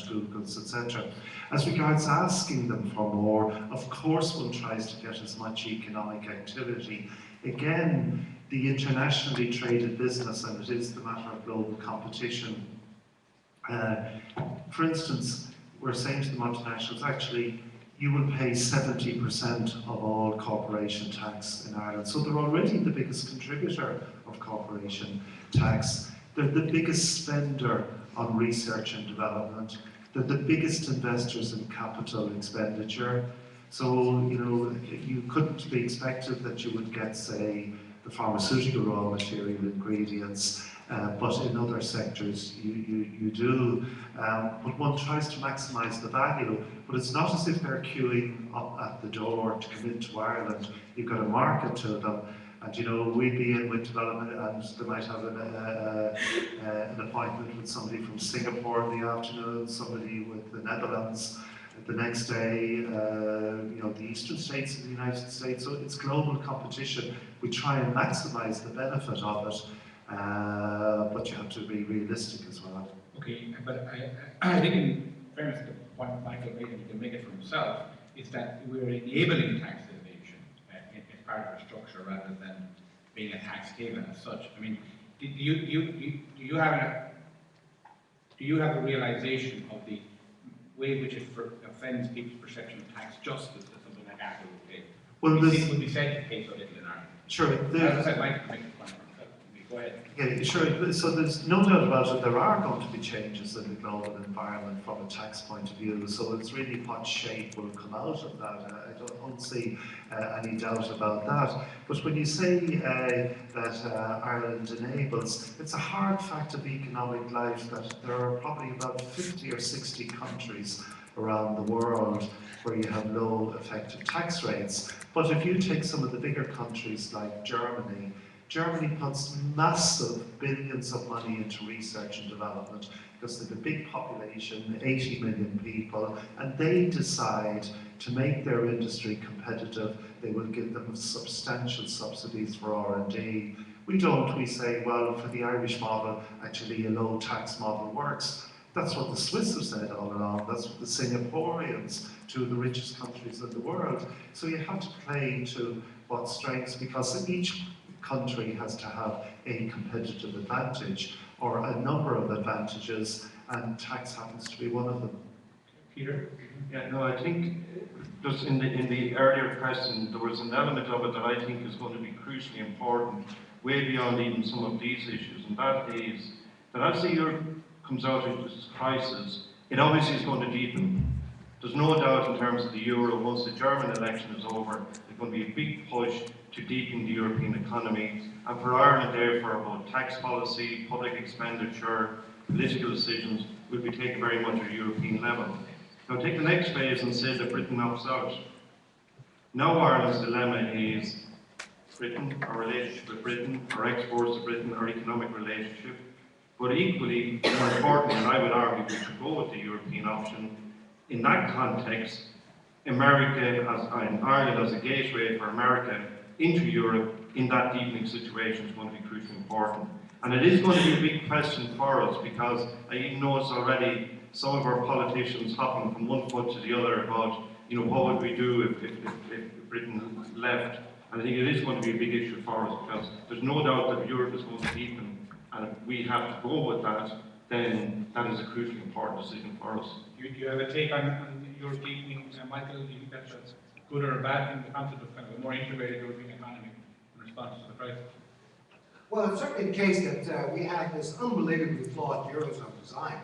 Googles, etc. As regards asking them for more, of course one tries to get as much economic activity. Again, the internationally traded business, and it is the matter of global competition. For instance, we're saying to the multinationals, actually, you will pay 70% of all corporation tax in Ireland. So they're already the biggest contributor of corporation tax. They're the biggest spender on research and development. They're the biggest investors in capital expenditure. So, you know, you couldn't be expected that you would get, say, the pharmaceutical raw material ingredients, but in other sectors you do. But one tries to maximise the value, but it's not as if they're queuing up at the door to come into Ireland. You've got to market to them. And you know, we'd be in with development and they might have an appointment with somebody from Singapore in the afternoon, somebody with the Netherlands the next day, you know, the eastern states of the United States. So it's global competition. We try and maximise the benefit of it, but you have to be realistic as well. Okay, but I think in fairness to what Michael made, and he can make it for himself, is that we're enabling tax evasion as part of our structure rather than being a tax haven as such. I mean, do you have a realization of the way in which it offends people's perception of tax justice that something like Apple would pay? Well, it would be said to pay so little in Ireland. Sure. As I said, Michael can make the point for himself. Go ahead. Yeah, sure. So there's no doubt about it. There are going to be changes in the global environment from a tax point of view. So it's really what shape will come out of that. I don't see any doubt about that. But when you say that Ireland enables, it's a hard fact of economic life that there are probably about 50 or 60 countries around the world where you have low effective tax rates. But if you take some of the bigger countries like Germany, Germany puts massive billions of money into research and development because they have a big population, 80 million people, and they decide to make their industry competitive. They will give them substantial subsidies for R&D. We don't. We say, well, for the Irish model, actually a low tax model works. That's what the Swiss have said all along. That's what the Singaporeans, two of the richest countries in the world. So you have to play to what strengths, because each country has to have a competitive advantage or a number of advantages, and tax happens to be one of them. Peter? Yeah, no, I think just in the earlier question, there was an element of it that I think is going to be crucially important, way beyond even some of these issues, and that is that as the Europe comes out of this crisis, it obviously is going to deepen. There's no doubt in terms of the euro, once the German election is over, there's going to be a big push to deepen the European economy, and for Ireland therefore both tax policy, public expenditure, political decisions will be taken very much at a European level. Now take the next phase and say that Britain opts out. Now Ireland's dilemma is Britain, our relationship with Britain, our exports to Britain, our economic relationship, but equally more importantly, and I would argue we should go with the European option. In that context, America and Ireland as a gateway for America into Europe in that deepening situation is going to be crucially important. And it is going to be a big question for us, because I even notice already some of our politicians hopping from one foot to the other about, you know, what would we do if Britain left? And I think it is going to be a big issue for us, because there's no doubt that Europe is going to deepen, and if we have to go with that, then that is a crucially important decision for us. Do you have a take on your deepening, Michael? Do you think that's a good or a bad thing, the concept of kind of a more integrated European economy in response to the crisis? Well, it's certainly the case that we have this unbelievably flawed Eurozone design.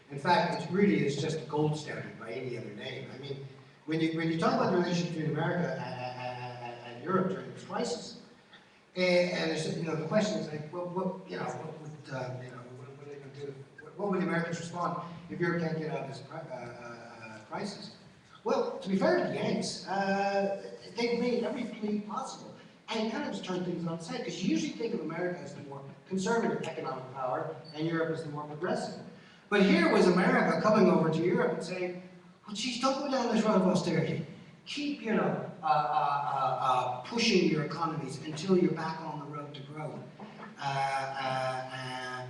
In fact, it really is just a gold standard by any other name. I mean, when you talk about the relationship between America and Europe during this crisis, and there's, the question is like, well, what are they going to do? What would the Americans respond if Europe can't get out of this crisis? Well, to be fair to the Yanks, they've made every plea possible. And it kind of just turned things on its head, because you usually think of America as the more conservative economic power, and Europe as the more progressive. But here was America coming over to Europe and saying, well, geez, don't go down this road of austerity. Keep, pushing your economies until you're back on the road to growth.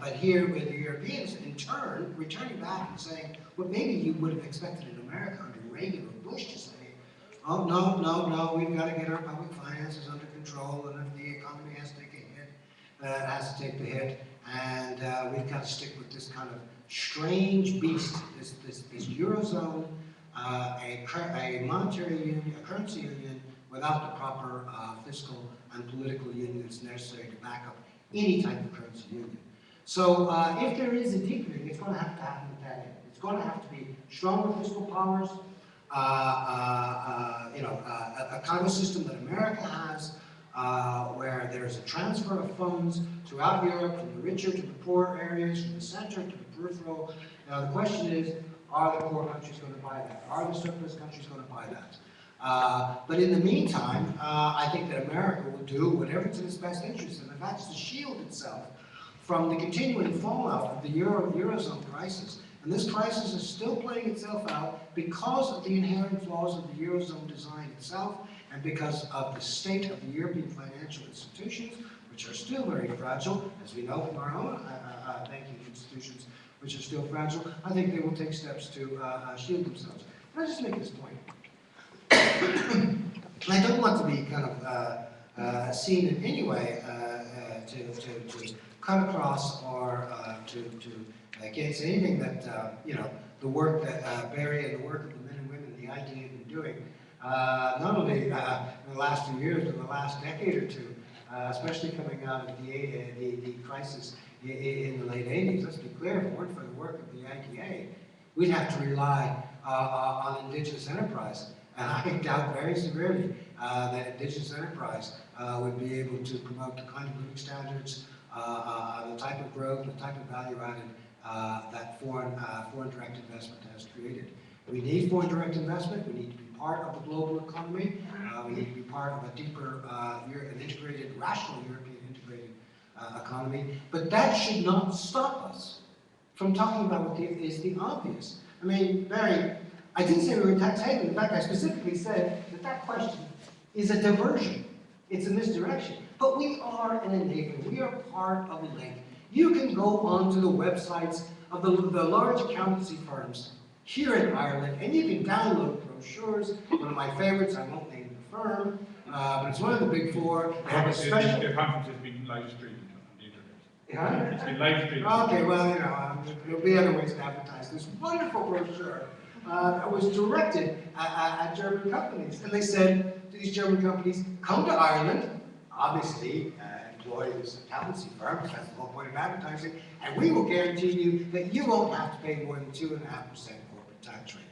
But here with the Europeans, in turn, returning back and saying, what maybe you would have expected in America under Reagan or Bush to say, oh, no, we've got to get our public finances under control, and if the economy has to take a hit, it has to take the hit, and we've got to stick with this kind of strange beast, this Eurozone, a monetary union, a currency union, without the proper fiscal and political union that's necessary to back up any type of currency union. So if there is a deepening, it's going to have to happen at that end. It's going to have to be stronger fiscal powers, a kind of a system that America has, where there's a transfer of funds throughout Europe, from the richer to the poorer areas, from the center to the peripheral. Now the question is, are the poor countries going to buy that? Are the surplus countries going to buy that? But in the meantime, I think that America will do whatever's in its best interest, and that's to shield itself from the continuing fallout of the Eurozone crisis. And this crisis is still playing itself out because of the inherent flaws of the Eurozone design itself, and because of the state of the European financial institutions, which are still very fragile, as we know from our own banking institutions, which are still fragile. I think they will take steps to shield themselves. Can I just make this point? I don't want to be kind of seen in any way to come across or to against anything that, the work that Barry and the work of the men and women in the IDA have been doing, not only in the last few years, but in the last decade or two, especially coming out of the crisis in the late 80s. Let's be clear, if it weren't for the work of the IDA, we'd have to rely on indigenous enterprise. And I doubt very severely that indigenous enterprise would be able to promote the kind of living standards, the type of growth, the type of value added that foreign direct investment has created. We need foreign direct investment. We need to be part of the global economy. We need to be part of a deeper, an integrated, rational European integrated economy. But that should not stop us from talking about what is the obvious. I mean, Barry, I didn't say we were tax haven. In fact, I specifically said that that question is a diversion. It's a misdirection. But we are an enabler. We are part of a link. You can go onto the websites of the large accountancy firms here in Ireland, and you can download brochures. One of my favorites, I won't name the firm, but it's one of the big four. They have a special... The conference has been live streamed on the internet. Yeah? It's been live streamed. Okay, well, there'll be other ways to advertise this wonderful brochure that was directed at German companies. And they said to these German companies, come to Ireland, obviously employ this accountancy firm, because that's the whole point of advertising, and we will guarantee you that you won't have to pay more than 2.5% corporate tax rate.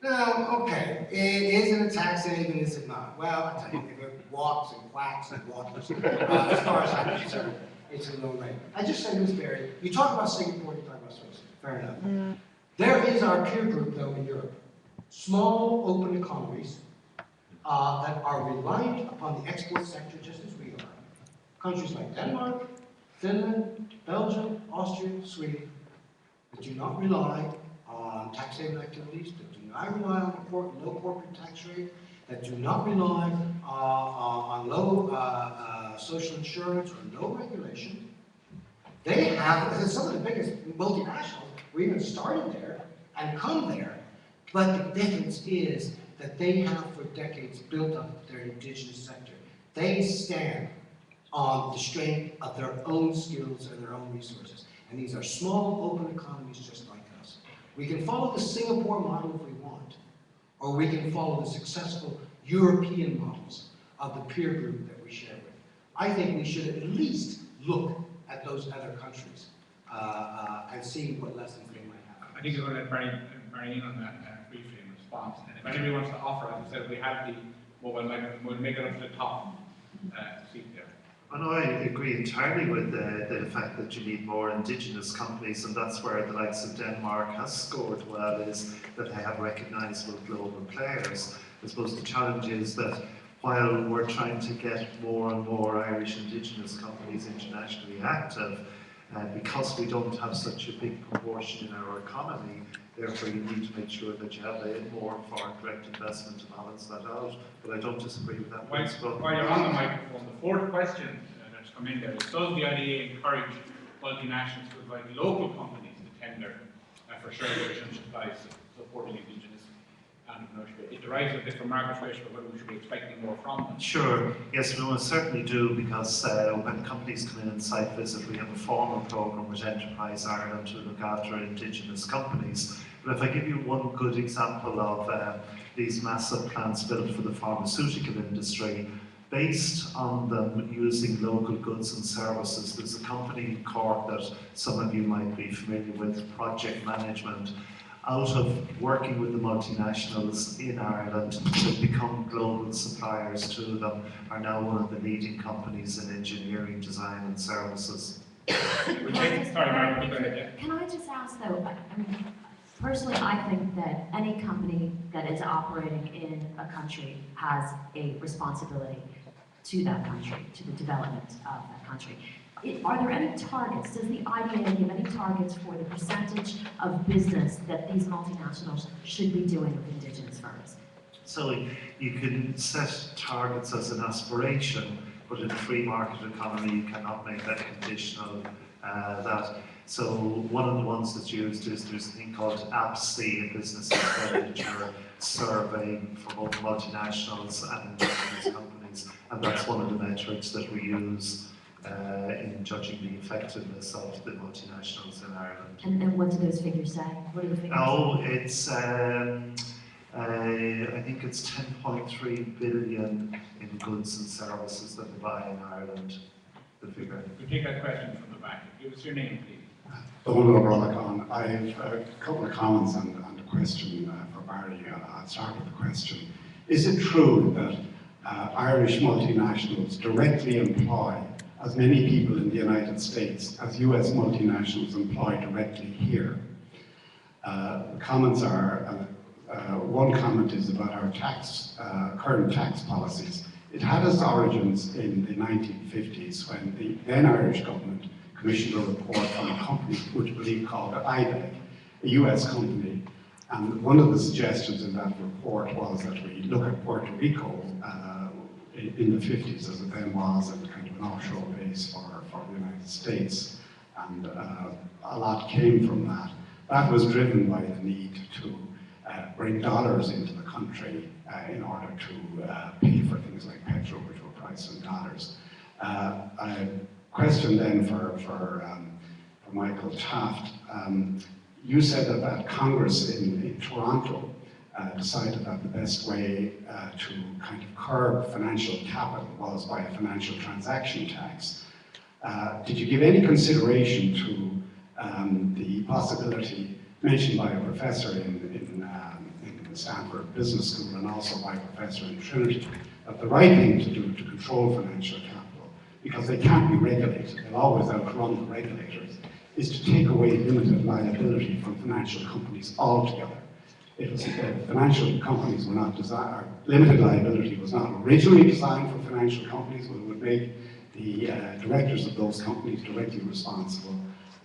Now, okay, is it a tax haven, is it not? Well, I tell you, if it walks and quacks and walks, as far as I'm concerned, it's a low rate. I just say this, Barry, you talk about Singapore, you talk about Switzerland, fair enough. There is our peer group, though, in Europe. Small, open economies that are reliant upon the export sector just as we are. Countries like Denmark, Finland, Belgium, Austria, Sweden, that do not rely on tax haven activities, that do not rely on low corporate tax rate, that do not rely on low social insurance or no regulation. They have, some of the biggest multinationals were even started there and come there, but the difference is that they have for decades built up their indigenous sector. They stand on the strength of their own skills and their own resources. And these are small, open economies just like us. We can follow the Singapore model if we want, or we can follow the successful European models of the peer group that we share with. I think we should at least look at those other countries and see what lessons they might have. I think you're going to let Barry in on that briefly in response. And if anybody wants to offer, as I said, we have the mobile microphone, we'll make it up to the top seat there. And I agree entirely with the fact that you need more indigenous companies, and that's where the likes of Denmark has scored well, is that they have recognisable global players. I suppose the challenge is that while we're trying to get more and more Irish indigenous companies internationally active, because we don't have such a big proportion in our economy, therefore you need to make sure that you have a more foreign direct investment to balance that out. But I don't disagree with that principle. While you're on the microphone, the fourth question that's come in there is, does the IDA encourage multinationals to invite local companies to tender for services and supplies supporting indigenous entrepreneurship? It derives a bit from Margaret's question about whether we should be expecting more from them. Sure, yes, we most certainly do, because when companies come in and site visit, we have a formal programme with Enterprise Ireland to look after indigenous companies. But if I give you one good example of these massive plants built for the pharmaceutical industry, based on them using local goods and services, there's a company in Cork that some of you might be familiar with, Project Management, out of working with the multinationals in Ireland to become global suppliers to them, are now one of the leading companies in engineering, design and services. Sorry, Margaret, go ahead. Can I just ask though, I mean, personally I think that any company that is operating in a country has a responsibility to that country, to the development of that country. Are there any targets? Does the IDA give any targets for the percentage of business that these multinationals should be doing with indigenous firms? So you can set targets as an aspiration, but in a free market economy you cannot make that conditional. So one of the ones that's used is there's a thing called APSI, a business expenditure survey for both multinationals and indigenous companies, and that's one of the metrics that we use in judging the effectiveness of the multinationals in Ireland. And what do those figures say? What are the figures? Oh, it's I think it's 10.3 billion in goods and services that we buy in Ireland, the figure. We take that question from the back. Give us your name, please. Donald O'Brien. I have a couple of comments and a question for Barry. I'll start with the question. Is it true that Irish multinationals directly employ as many people in the United States as US multinationals employ directly here? The comments are, one comment is about our current tax policies. It had its origins in the 1950s when the then Irish government commissioned a report from a company which I believe called IBEC, a US company. And one of the suggestions in that report was that we look at Puerto Rico in the 50s, as it then was, as kind of an offshore base for the United States. And a lot came from that. That was driven by the need to bring dollars into the country in order to pay for things like petrol, which were priced in dollars. A question then for Michael Taft. You said that Congress in Toronto decided that the best way to kind of curb financial capital was by a financial transaction tax. Did you give any consideration to the possibility mentioned by a professor in Stanford Business School and also by a professor in Trinity, that the right thing to do to control financial capital, because they can't be regulated, they'll always outrun the regulators, is to take away limited liability from financial companies altogether. It was financial companies were not designed, limited liability was not originally designed for financial companies, but it would make the directors of those companies directly responsible.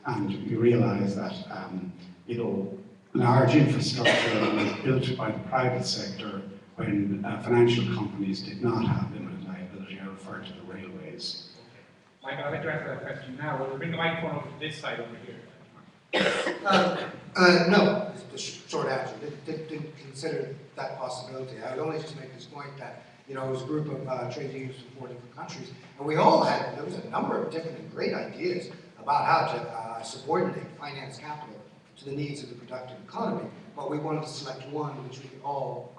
And you realize that large infrastructure was built by the private sector when financial companies did not have limited liability. I refer to the railways. Michael, I'd like to answer that question now. We'll bring the microphone over to this side over here. No, is the short answer. Didn't consider that possibility. I would only just make this point that, it was a group of trade unions from 4 different countries, and we all had, there was a number of different and great ideas about how to subordinate finance capital to the needs of the productive economy, but we wanted to select one which we could all,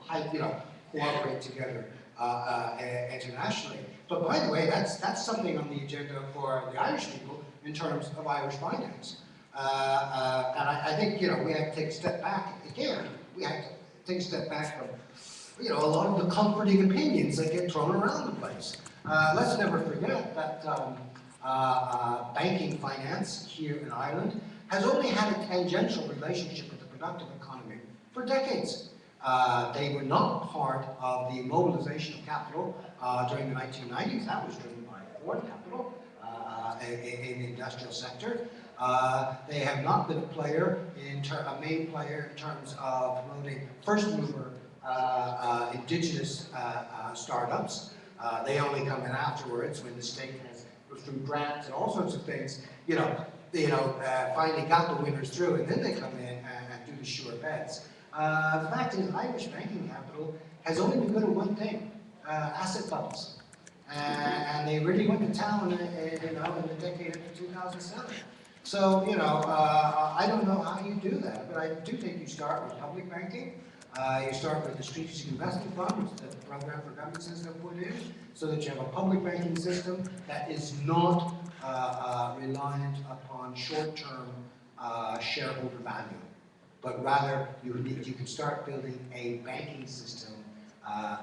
cooperate together internationally. But by the way, that's something on the agenda for the Irish people in terms of Irish finance. And I think, you know, we have to take a step back again. We have to take a step back from, you know, a lot of the comforting opinions that get thrown around the place. Let's never forget that banking finance here in Ireland has only had a tangential relationship with the productive economy for decades. They were not part of the mobilization of capital during the 1990s. That was driven by foreign capital in the industrial sector. They have not been a main player in terms of promoting first mover indigenous startups. They only come in afterwards when the state has, through grants and all sorts of things, finally got the winners through, and then they come in and do the sure bets. The fact is, Irish banking capital has only been good at one thing: asset bubbles. And they really went to town in the decade of 2007. So, I don't know how you do that, but I do think you start with public banking. You start with the Strategic Investment Fund, which the program for government system put in, so that you have a public banking system that is not reliant upon short-term shareholder value, but rather you can start building a banking system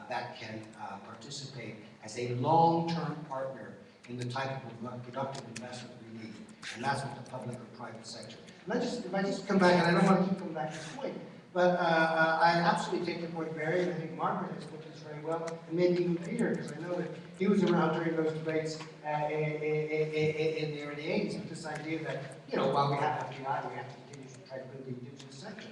that can participate as a long-term partner in the type of productive investment we need. And that's what the public or private sector. And if I just come back, and I don't want to keep coming back to this point, but I absolutely take the point, Barry, and I think Margaret has put this very well, and maybe even Peter, because I know that he was around during those debates in the early 80s, with this idea that, while we have FDI, we have to continue to try to build the indigenous sector.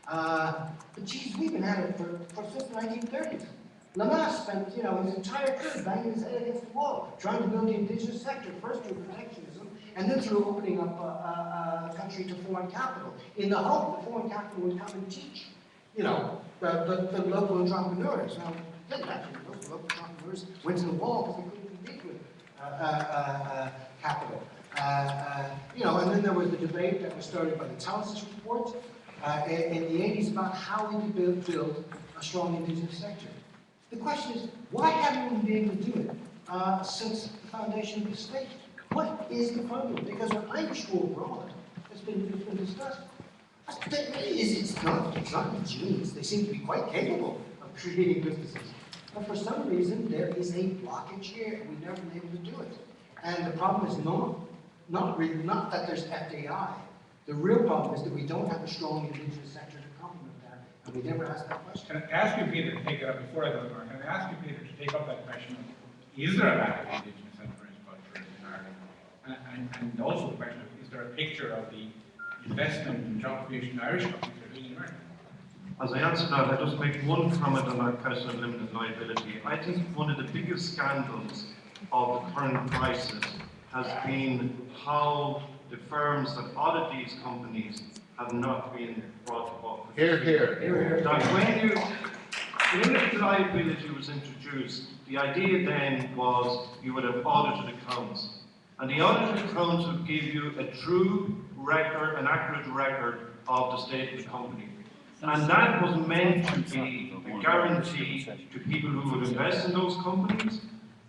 But geez, we've been at it since the 1930s. Lamas spent, his entire career banging his head against the wall, trying to build the indigenous sector, first through protectionism, and then through opening up a country to foreign capital, in the hope that foreign capital would come and teach, the local entrepreneurs. Now, actually, those local entrepreneurs went to the wall because they couldn't compete with capital. And then there was the debate that was started by the Talasys report in the 80s about how we could build a strong indigenous sector. The question is, why haven't we been able to do it since the foundation of the state? What is the problem? Because when Irish go abroad, it's been discussed. It's not ingenious. They seem to be quite capable of creating businesses. But for some reason, there is a blockage here, and we've never been able to do it. And the problem is not that there's FDI. The real problem is that we don't have a strong indigenous sector to complement that, and we never asked that question. Can I ask you, Peter, to take it up before I go to Mark? Can I ask you, Peter, to take up that question of, is there a lack of indigenous enterprise culture in Ireland? And also the question of, is there a picture of the investment and job creation in Irish companies that are being in America? As I answer that, I just make one comment on that question of limited liability. I think one of the biggest scandals of the current crisis has been how the firms that audit these companies have not been brought up. Here. That when limited liability was introduced, the idea then was you would have audited accounts. And the audited accounts would give you a true record, an accurate record of the state of the company. And that was meant to be a guarantee to people who would invest in those companies,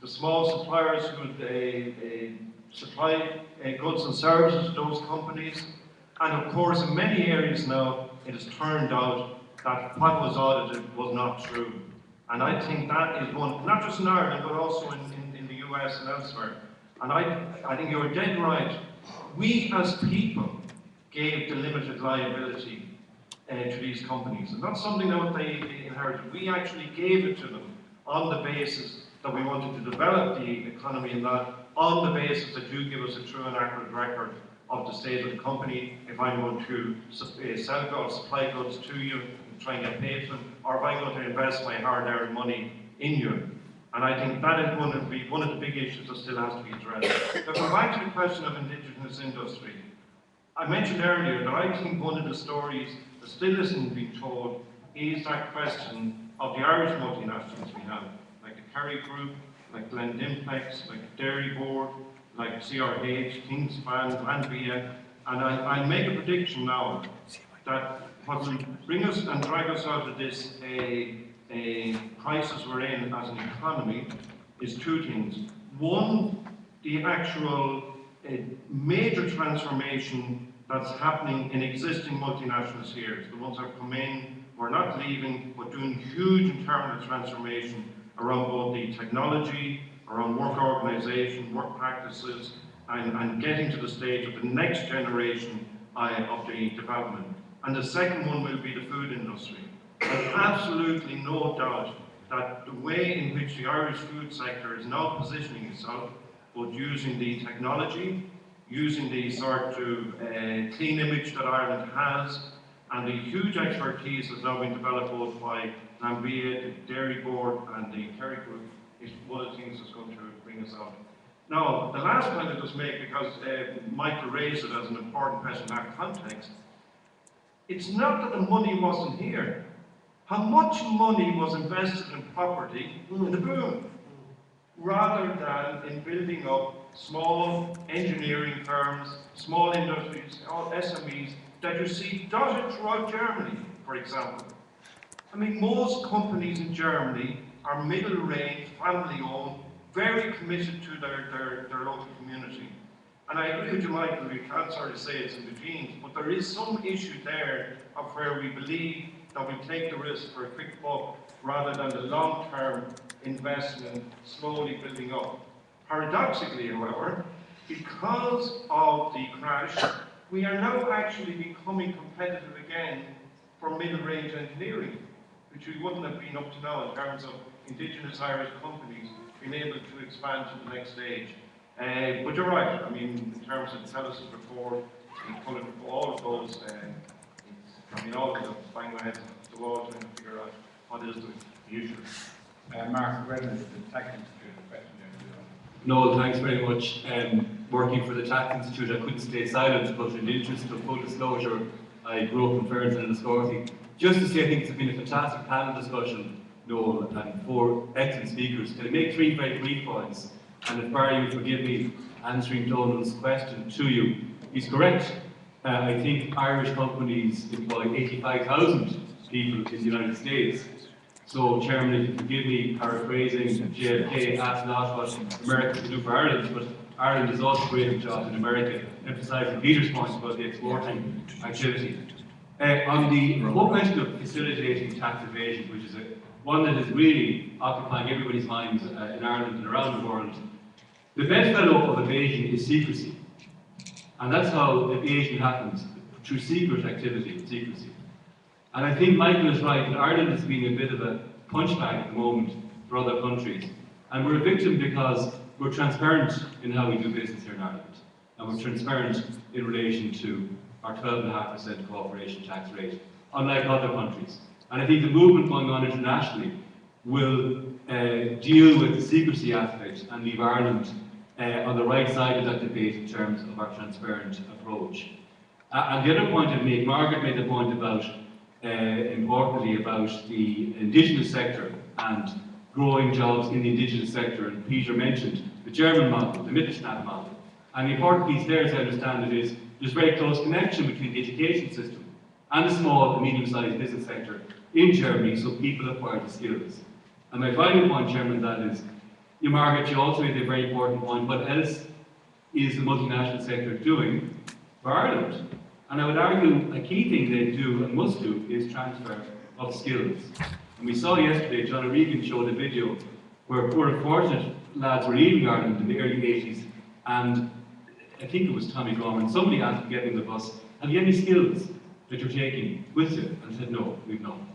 the small suppliers who would supply goods and services to those companies. And of course, in many areas now, it has turned out that what was audited was not true. And I think that is one, not just in Ireland, but also in the US and elsewhere. And I think you're dead right. We as people gave the limited liability to these companies. And that's something that they inherited. We actually gave it to them on the basis that we wanted to develop the economy and that on the basis that you give us a true and accurate record of the state of the company, if I'm going to sell goods, supply goods to you, and try and get paid for them, or if I'm going to invest my hard-earned money in you. And I think that is one of the big issues that still has to be addressed. Now, going back to the question of indigenous industry, I mentioned earlier that I think one of the stories that still isn't being told is that question of the Irish multinationals we have, like the Kerry Group, like Glendimplex, like Dairy Board, like CRH, Kingspan, Glanbia, and I'll make a prediction now that what will bring us and drag us out of this crisis we're in as an economy is two things. One, the actual major transformation that's happening in existing multinationals here. The ones that have come in, we're not leaving, but doing huge internal transformation around both the technology, around work organisation, work practices, and getting to the stage of the next generation of the development. And the second one will be the food industry. There's absolutely no doubt that the way in which the Irish food sector is now positioning itself, both using the technology, using the sort of clean image that Ireland has, and the huge expertise that's now been developed both by Glanbia, the Dairy Board, and the Kerry Group, is one of the things that's going to bring us out. Now, the last point I just make, because Michael raised it as an important question in that context, it's not that the money wasn't here. How much money was invested in property in the boom, rather than in building up small engineering firms, small industries, or SMEs that you see dotted throughout Germany, for example. I mean, most companies in Germany are middle-range, family-owned, very committed to their local community. And I agree with you, Michael, we can't sort of say it's in the genes, but there is some issue there of where we believe that we take the risk for a quick buck rather than the long-term investment slowly building up. Paradoxically, however, because of the crash, we are now actually becoming competitive again for middle-range engineering, which we wouldn't have been up to now in terms of indigenous Irish companies being able to expand to the next stage. But you're right, I mean, in terms of the Telesis report, all of those, all of them bang my head to the wall trying to figure out what is the issue. Mark, where is the Tax Institute? The question there. Noel, thanks very much. Working for the Tax Institute, I couldn't stay silent, but in the interest of full disclosure, I grew up in Ferns and Enniscorthy. Just to say, I think it's been a fantastic panel discussion, Noel, and 4 excellent speakers. Can I make 3 very brief points? And if Barry would forgive me answering Donald's question to you, he's correct. I think Irish companies employ 85,000 people in the United States. So, Chairman, if you forgive me paraphrasing, JFK asked not what America can do for Ireland, but Ireland is also creating jobs in America, emphasising Peter's point about the exporting activity. On the whole question of facilitating tax evasion, which is one that is really occupying everybody's minds in Ireland and around the world, the bedfellow of evasion is secrecy. And that's how evasion happens, through secret activity, secrecy. And I think Michael is right, that Ireland has been a bit of a punchbag at the moment for other countries. And we're a victim because we're transparent in how we do business here in Ireland. And we're transparent in relation to our 12.5% corporation tax rate, unlike other countries. And I think the movement going on internationally will deal with the secrecy aspect and leave Ireland on the right side of that debate in terms of our transparent approach. And the other point I'd make, Margaret made the point about, importantly, about the indigenous sector and growing jobs in the indigenous sector, and Peter mentioned the German model, the Mittelstand model. And the important piece there, as I understand it, is there's a very close connection between the education system and the small and medium-sized business sector in Germany, so people acquire the skills. And my final point, Chairman, that is, Margaret, you also made a very important point. What else is the multinational sector doing for Ireland? And I would argue a key thing they do and must do is transfer of skills. And we saw yesterday, John O'Regan showed a video where poor unfortunate lads were leaving Ireland in the early 80s, and I think it was Tommy Gorman, somebody asked him getting the bus, have you any skills that you're taking with you? And he said, no, we've none.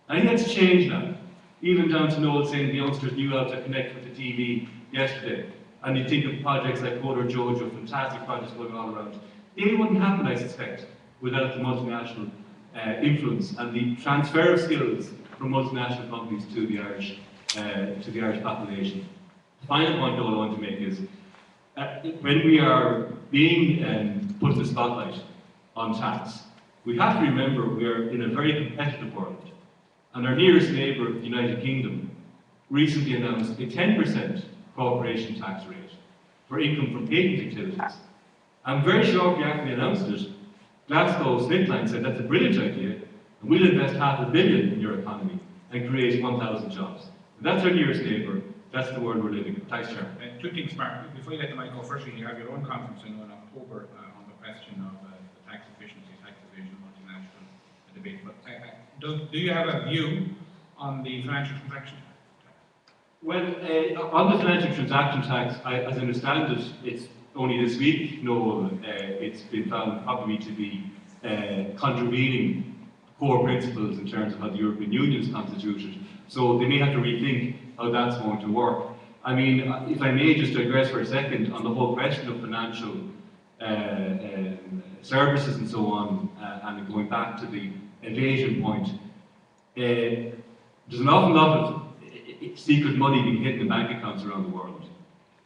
I think that's changed now. Even down to Noel saying the youngsters knew how to connect with the TV yesterday. And you think of projects like Coder Jojo, fantastic projects going all around. They wouldn't happen, I suspect, without the multinational influence and the transfer of skills from multinational companies to the Irish population. The final point, though, I want to make is, when we are being put in the spotlight on tax, we have to remember we are in a very competitive world. And our nearest neighbour, the United Kingdom, recently announced a 10% corporation tax rate for income from patent activities. And very shortly after they announced it, GlaxoSmithKline said that's a brilliant idea, and we'll invest £500 million in your economy. and create 1,000 jobs. If that's our nearest neighbour, that's the world we're living in. Thanks, Chair. Two things, Mark. Before you let the mic go, firstly, you have your own conference in October on the question of the tax efficiency, tax evasion, multinational debate. But do you have a view on the financial transaction tax? Well, on the financial transaction tax, as I understand it, it's only this week, it's been found probably to be contravening core principles in terms of how the European Union is constituted. So they may have to rethink how that's going to work. I mean, if I may just digress for a second on the whole question of financial services and so on, and going back to the evasion point, there's an awful lot of secret money being hidden in bank accounts around the world.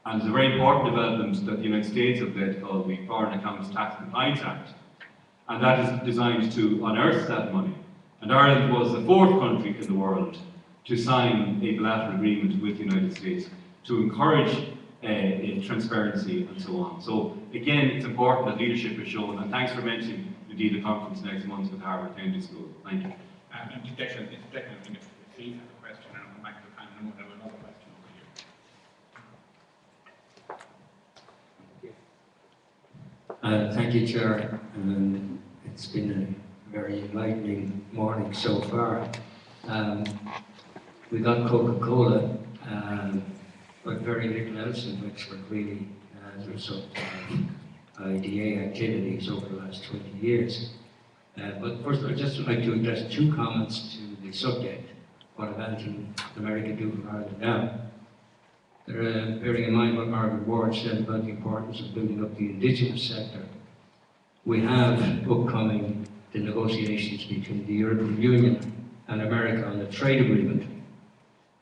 And there's a very important development that the United States have led called the Foreign Accounts Tax Compliance Act. And that is designed to unearth that money. And Ireland was the 4th country in the world to sign a bilateral agreement with the United States to encourage transparency and so on. So again, it's important that leadership is shown, and thanks for mentioning indeed the conference next month with Harvard Kennedy School. Thank you. And Declan, I think if Steve has a question, and I'll come back to the panel, and we'll have another question over here. Thank you, Chair. It's been a very enlightening morning so far. We got Coca-Cola, but very little else in Wexford really as a result of IDA activities over the last 20 years. But first, I'd just like to address 2 comments to the subject. What about America do for Ireland now? Bearing in mind what Margaret Ward said about the importance of building up the indigenous sector, we have upcoming the negotiations between the European Union and America on the trade agreement.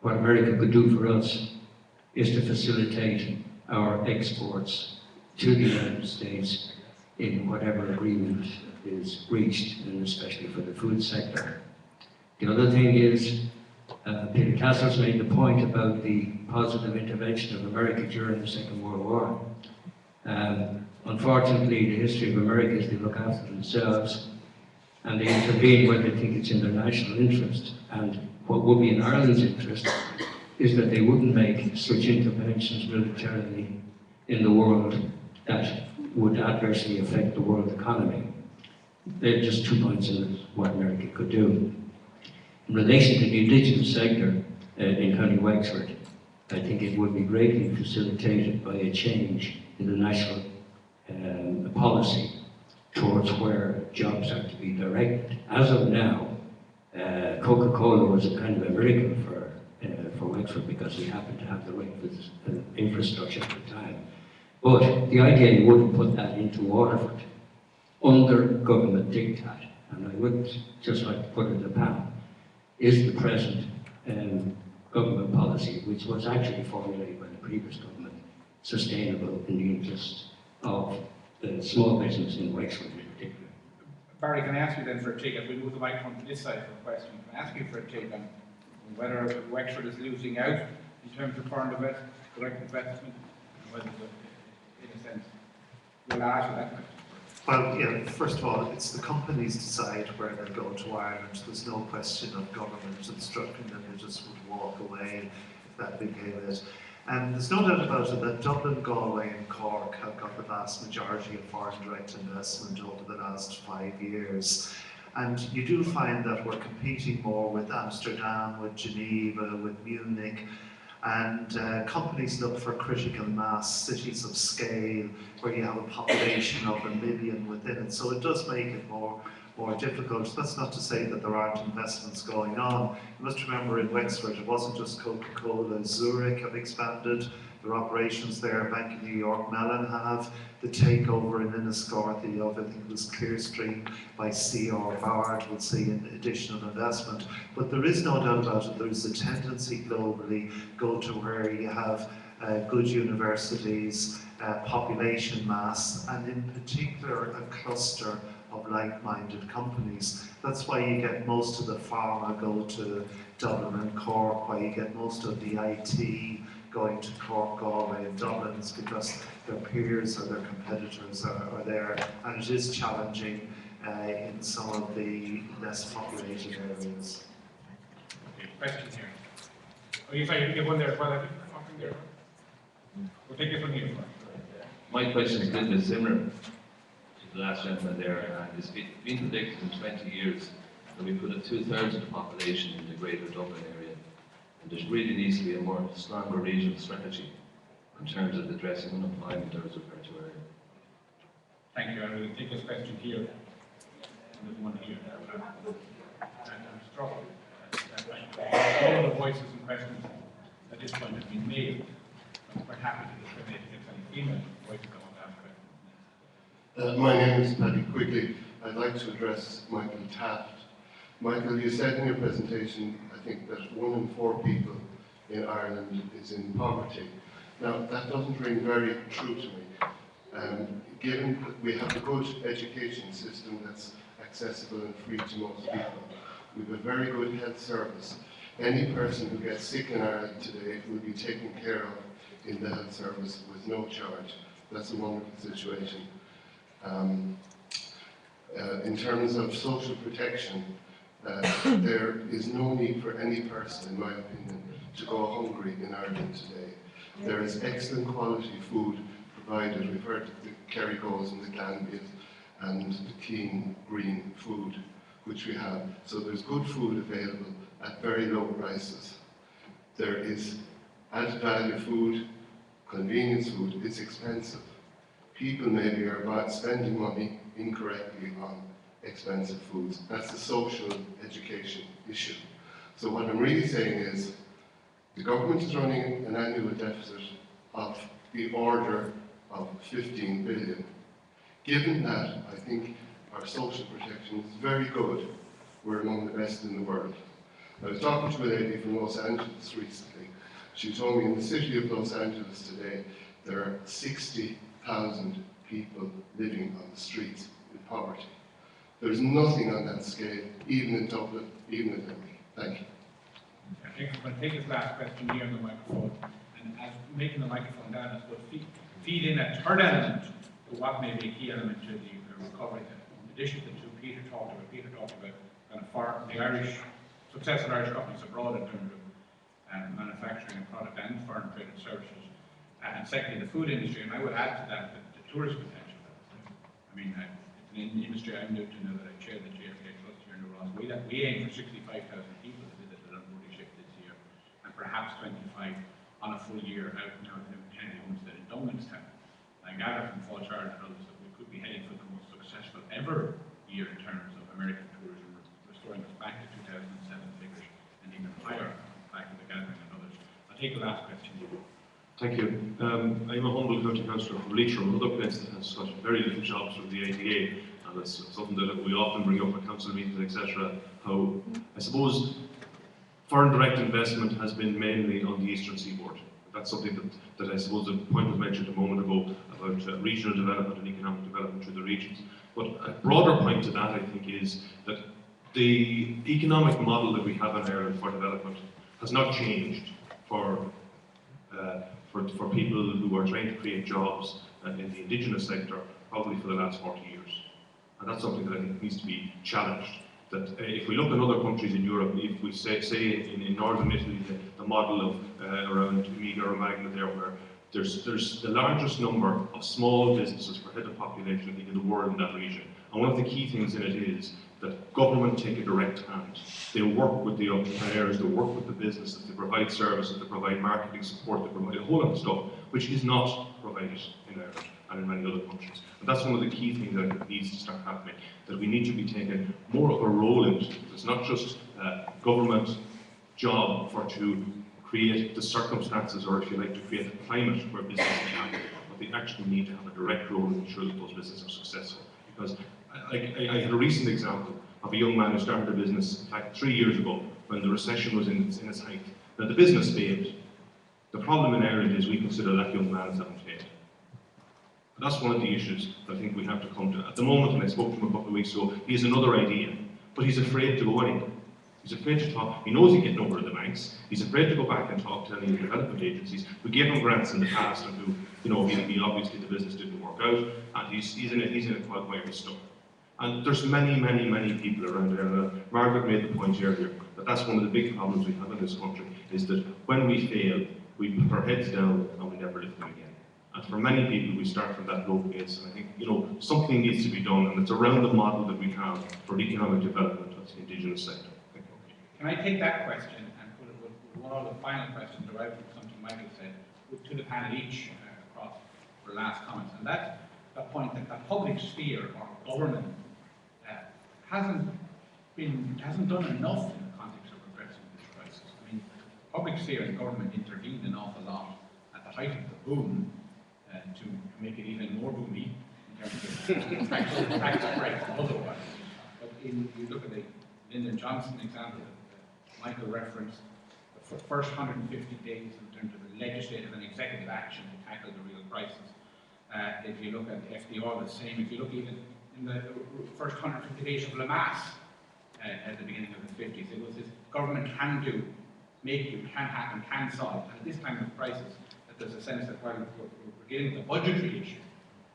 What America could do for us is to facilitate our exports to the United States in whatever agreement is reached, and especially for the food sector. The other thing is, Peter Castle's made the point about the positive intervention of America during the Second World War. Unfortunately, the history of America is they look after themselves and they intervene when they think it's in their national interest. And what would be in Ireland's interest is that they wouldn't make such interventions militarily in the world that would adversely affect the world economy. They're just 2 points in what America could do. In relation to the indigenous sector in County Wexford, I think it would be greatly facilitated by a change in the national policy towards where jobs are to be directed. As of now, Coca-Cola was a kind of a miracle for Wexford because we happened to have the right infrastructure at the time. But the idea you wouldn't put that into Waterford under government diktat, and I would just like to put it in the panel, is the present government policy, which was actually formulated by the previous government, sustainable in the interest of the small business in Wexford in particular. Barry, can I ask you then for a take, as we move the microphone to this side for a question, can I ask you for a take on whether Wexford is losing out in terms of foreign direct investment, and whether, in a sense, we'll ask you that question. Well, yeah, first of all, it's the companies decide where they go to Ireland. There's no question of government instructing them, they just would walk away if that became it. And there's no doubt about it that Dublin, Galway and Cork have got the vast majority of foreign direct investment over the last 5 years. And you do find that we're competing more with Amsterdam, with Geneva, with Munich, and companies look for critical mass, cities of scale, where you have a population of 1 million within it. So it does make it more difficult. That's not to say that there aren't investments going on. You must remember in Wexford, it wasn't just Coca-Cola. Zurich have expanded their operations there. Bank of New York Mellon have. The takeover in Enniscorthy of, I think it was Clearstream by C.R. Bard will see an additional investment. But there is no doubt about it, there is a tendency globally go to where you have good universities, population mass, and in particular a cluster of like-minded companies. That's why you get most of the pharma go to Dublin and Cork, why you get most of the IT going to Cork, Galway and Dublin, is because their peers or their competitors are there, and it is challenging in some of the less populated areas. Okay, question here. Oh, you say you get one there as well, have you? Something there. We'll take this one here first. My question is a little bit similar to the last gentleman there, and it's been predicted in 20 years that we put 2/3 of the population in the greater Dublin area, and there really needs to be a more stronger regional strategy in terms of addressing unemployment as referred to earlier. Thank you. I will take this question here. And there's one here. And I'm struck that all the voices and questions at this point have been made. I'm quite happy to discriminate against any female voices that want to ask questions. My name is Paddy Quigley. I'd like to address Michael Taft. Michael, you said in your presentation, I think, that 1 in 4 people in Ireland is in poverty. Now, that doesn't ring very true to me. Given that we have a good education system that's accessible and free to most people, we have a very good health service. Any person who gets sick in Ireland today will be taken care of in the health service with no charge. That's a wonderful situation. In terms of social protection, there is no need for any person, in my opinion, to go hungry in Ireland today. There is excellent quality food provided. We've heard the Kerrygos and the Glanbia and the clean green food which we have. So there's good food available at very low prices. There is added value food, convenience food. It's expensive. People maybe are spending money incorrectly on expensive foods. That's a social education issue. So what I'm really saying is the government is running an annual deficit of the order of 15 billion. Given that, I think our social protection is very good. We're among the best in the world. I was talking to a lady from Los Angeles recently. She told me in the city of Los Angeles today, there are 60,000 people living on the streets in poverty. There's nothing on that scale, even in Dublin, even in Limerick. Thank you. I think I'm going to take this last question here on the microphone, and as making the microphone down, I suppose feed in a third element to what may be a key element to the recovery. In addition to the two Peter talked about kind of the Irish, successful Irish companies abroad in terms of manufacturing and product and foreign trade and services. And secondly, the food industry, and I would add to that the tourist potential. I mean, it's an industry I'm new to now that I chair the JFK Trust here in the Ross. We aim for 65,000 people to visit the Dunwoody ship this year, and perhaps 25 on a full year out now in Kennedy Homestead in Dunganstown. I gather from Paul Charles and others that we could be heading for the most successful ever year in terms of American tourism, restoring us back to 2007 figures and even higher back to the gathering and others. I'll take the last question. Thank you. I'm a humble county councillor from Leitrim, another place that has got very little jobs from the ADA, and it's something that we often bring up at council meetings, etc. How, I suppose, foreign direct investment has been mainly on the Eastern Seaboard. That's something that I suppose the point was mentioned a moment ago about regional development and economic development through the regions. But a broader point to that, I think, is that the economic model that we have in Ireland for development has not changed for people who are trying to create jobs in the indigenous sector probably for the last 40 years. And that's something that I think needs to be challenged. That if we look at other countries in Europe, if we say in northern Italy, the model of around Emilia Romagna there, where there's the largest number of small businesses per head of population, I think, in the world in that region. And one of the key things in it is that government take a direct hand. They work with the entrepreneurs, they work with the businesses, they provide services, they provide marketing support, they provide a whole lot of stuff which is not provided in Ireland and in many other countries. And that's one of the key things that I think needs to start happening, that we need to be taking more of a role in it. It's not just a government job to create the circumstances, or if you like, to create a climate where business can happen, but they actually need to have a direct role in ensuring that those businesses are successful. Because I had a recent example of a young man who started a business, in fact, 3 years ago, when the recession was in its height. Now, the business failed. The problem in Ireland is we consider that young man as having failed. But that's one of the issues that I think we have to come to. At the moment, and I spoke to him a couple of weeks ago, he has another idea, but he's afraid to go anywhere. He's afraid to talk. He knows he can get over to the banks. He's afraid to go back and talk to any of the development agencies who gave him grants in the past and who, he obviously the business didn't work out, and he's in a quagmire of stuff. And there's many people around there. Margaret made the point earlier But that's one of the big problems we have in this country, is that when we fail, we put our heads down and we never lift them again. And for many people, we start from that low base, and I think, something needs to be done, and it's around the model that we have for economic development of the indigenous sector. Thank you. Can I take that question and put it with one of the final questions derived from something Michael said to the panel each across for last comments, and that's the point that the public sphere or government hasn't done enough in the context of addressing this crisis. I mean, public sphere and government intervened an awful lot at the height of the boom to make it even more boomy in terms of tax breaks and otherwise. But you look at the Lyndon Johnson example that Michael referenced, the first 150 days in terms of legislative and executive action to tackle the real crisis. If you look at FDR, the same. If you look even in the first 150 days of Lamass at the beginning of the 50s, it was this government can do, make do, can happen, can solve. And at this time of crisis, that there's a sense that while we're dealing with a budgetary issue,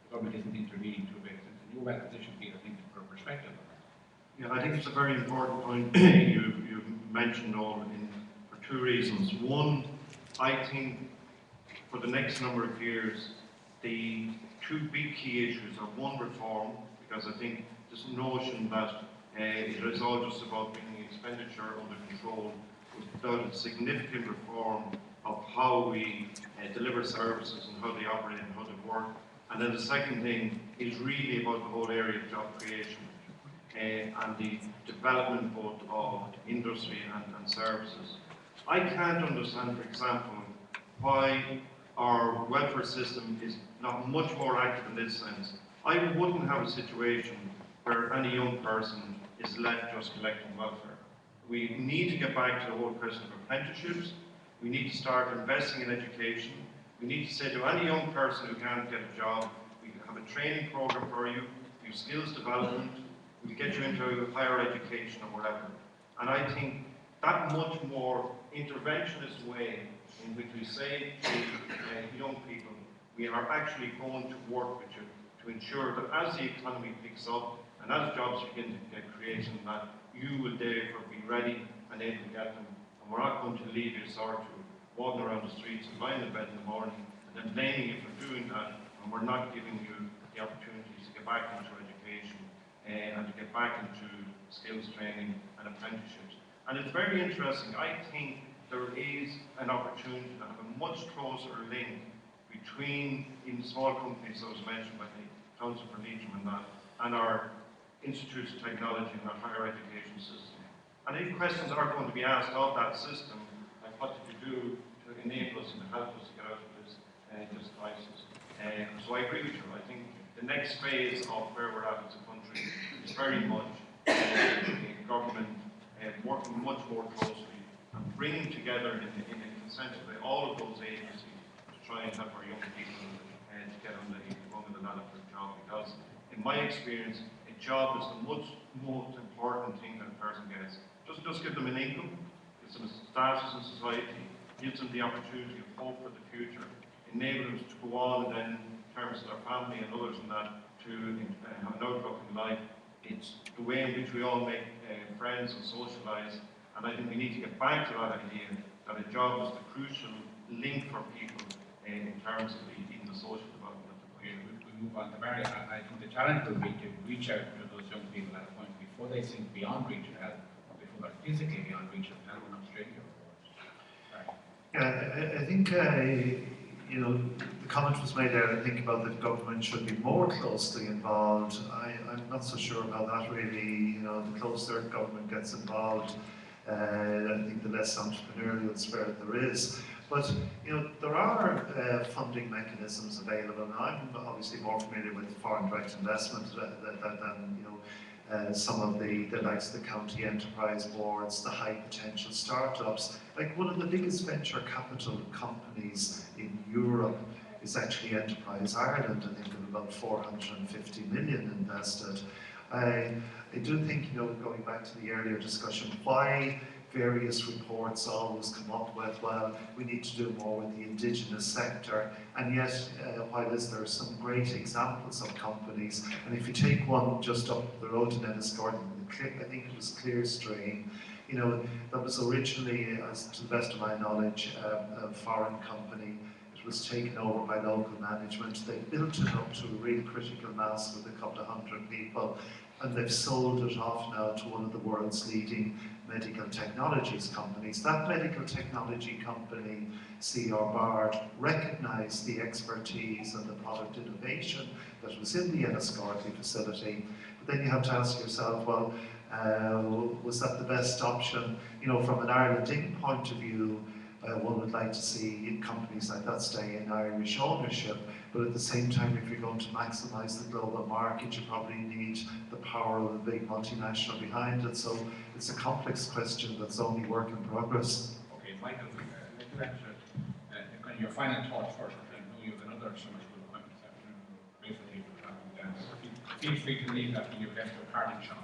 the government isn't intervening to a big extent. And you're well positioned, Peter, I think, for a perspective on that. Yeah, I think it's a very important point you mentioned, Owen, for two reasons. One, I think for the next number of years, the two big key issues are one, reform, because I think this notion that it is all just about bringing expenditure under control without a significant reform of how we deliver services and how they operate and how they work. And then the second thing is really about the whole area of job creation and the development both of industry and services. I can't understand, for example, why our welfare system is not much more active in this sense. I wouldn't have a situation where any young person is left just collecting welfare. We need to get back to the whole question of apprenticeships. We need to start investing in education. We need to say to any young person who can't get a job, we can have a training program for you, do skills development, we get you into higher education or whatever. And I think that much more interventionist way in which we say to young people, we are actually going to work with you to ensure that as the economy picks up and as jobs begin to get created, that you will therefore be ready and able to get them. And we're not going to leave you sort of walking around the streets and lying in bed in the morning and then blaming you for doing that, and we're not giving you the opportunities to get back into education and to get back into skills training and apprenticeships. And it's very interesting. I think there is an opportunity to have a much closer link between in small companies, as was mentioned by the Council for Leitrim and that, and our institutes of technology and our higher education system. And if questions are going to be asked of that system, like what did you do to enable us and help us to get out of this crisis? So I agree with you. I think the next phase of where we're at as a country is very much government working much more closely and bringing together in a consensus way all of those agencies to try and help our young people to get on the ladder for a job. Because in my experience, a job is the most important thing that a person gets. Doesn't just give them an income, gives them a status in society, gives them the opportunity of hope for the future, enables them to go on and then in terms of their family and others and that to have an outlook in life. It's the way in which we all make friends and socialise, and I think we need to get back to that idea that a job is the crucial link for people in terms of even the social development of the country. We move on to Mary. I think the challenge will be to reach out to those young people at a point before they sink beyond reach of help, or before they're physically beyond reach of help in Australia. Yeah, I think the comment was made there, I think, about that government should be more closely involved. I'm not so sure about that really. The closer government gets involved, I think the less entrepreneurial spirit there is. But there are funding mechanisms available, and I'm obviously more familiar with foreign direct investment than some of the likes of the county enterprise boards, the high potential startups. Like one of the biggest venture capital companies in Europe is actually Enterprise Ireland. I think with about 450 million invested. I do think, going back to the earlier discussion, why various reports always come up with, well, we need to do more with the indigenous sector, and yet while there are some great examples of companies, and if you take one just up the road in Enniscorthy, I think it was Clearstream, You know, that was originally, as to the best of my knowledge, a foreign company. It was taken over by local management. They built it up to a real critical mass with a couple of hundred people, and they've sold it off now to one of the world's leading medical technologies companies. That medical technology company, CR Bard, recognised the expertise and the product innovation that was in the Enniscorthy facility. But then you have to ask yourself, well, was that the best option? You know, from an Ireland Inc. point of view, one would like to see companies like that stay in Irish ownership, but at the same time, if you're going to maximise the global market, you probably need the power of a big multinational behind it. So it's a complex question that's only work in progress. Okay, Michael, your final thoughts first. I know you have another summer school appointment this afternoon. Basically, feel free to leave after you've left your parting shot.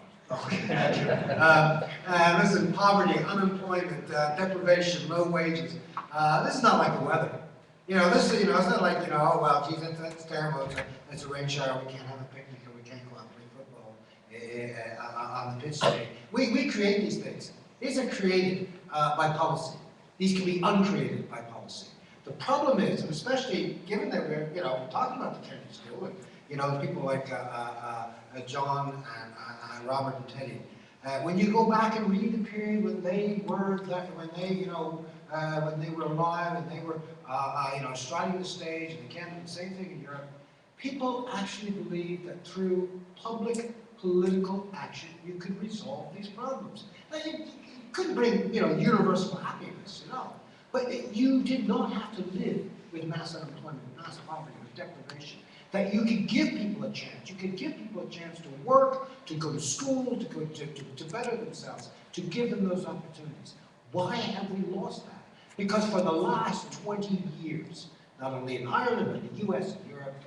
Listen, poverty, unemployment, deprivation, low wages. This is not like the weather. You know, this is, you know, it's not like, you know, oh, well, geez, that's terrible. It's a rain shower. We can't have a picnic or we can't go out and play football on the pitch today. We create these things. These are created by policy. These can be uncreated by policy. The problem is, and especially given that we're, you know, talking about the Kennedy School, and, you know, people like John and Robert and Teddy, when you go back and read the period when they were, when they were alive and they were, you know, striding the stage, and again, the same thing in Europe, people actually believed that through public political action, you could resolve these problems. Now, you couldn't bring, you know, universal happiness, you know, but you did not have to live with mass unemployment, mass poverty, with deprivation. That you could give people a chance. You could give people a chance to work, to go to school, to go to better themselves, to give them those opportunities. Why have we lost that? Because for the last 20 years, not only in Ireland, but in the US and Europe,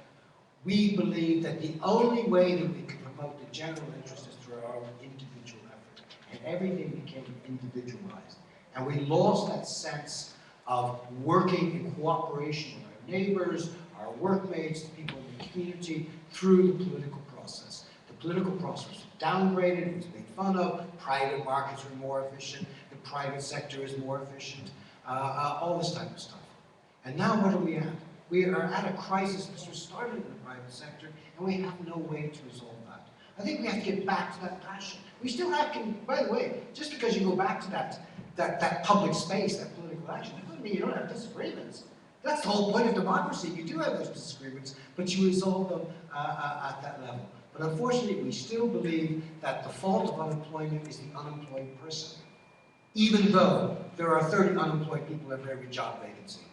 we believe that the only way that we can promote the general interest is through our individual effort. And everything became individualized. And we lost that sense of working in cooperation with our neighbors, our workmates, the people in the community, through the political process. The political process was downgraded, it was made fun of, private markets were more efficient, the private sector is more efficient, all this type of stuff. And now what are we at? We are at a crisis that was started in the private sector, and we have no way to resolve that. I think we have to get back to that passion. We still have to, by the way, just because you go back to that public space, that political action, that doesn't mean you don't have disagreements. That's the whole point of democracy. You do have those disagreements, but you resolve them at that level. But unfortunately, we still believe that the fault of unemployment is the unemployed person, even though there are 30 unemployed people at every job vacancy.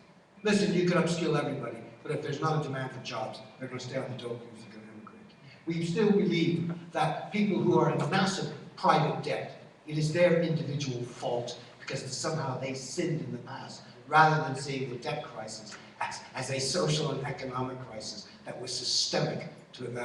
Listen, you can upskill everybody, but if there's not a demand for jobs, they're going to stay on the dole because they're going to immigrate. We still believe that people who are in massive private debt, it is their individual fault because somehow they sinned in the past, rather than seeing the debt crisis as a social and economic crisis that was systemic in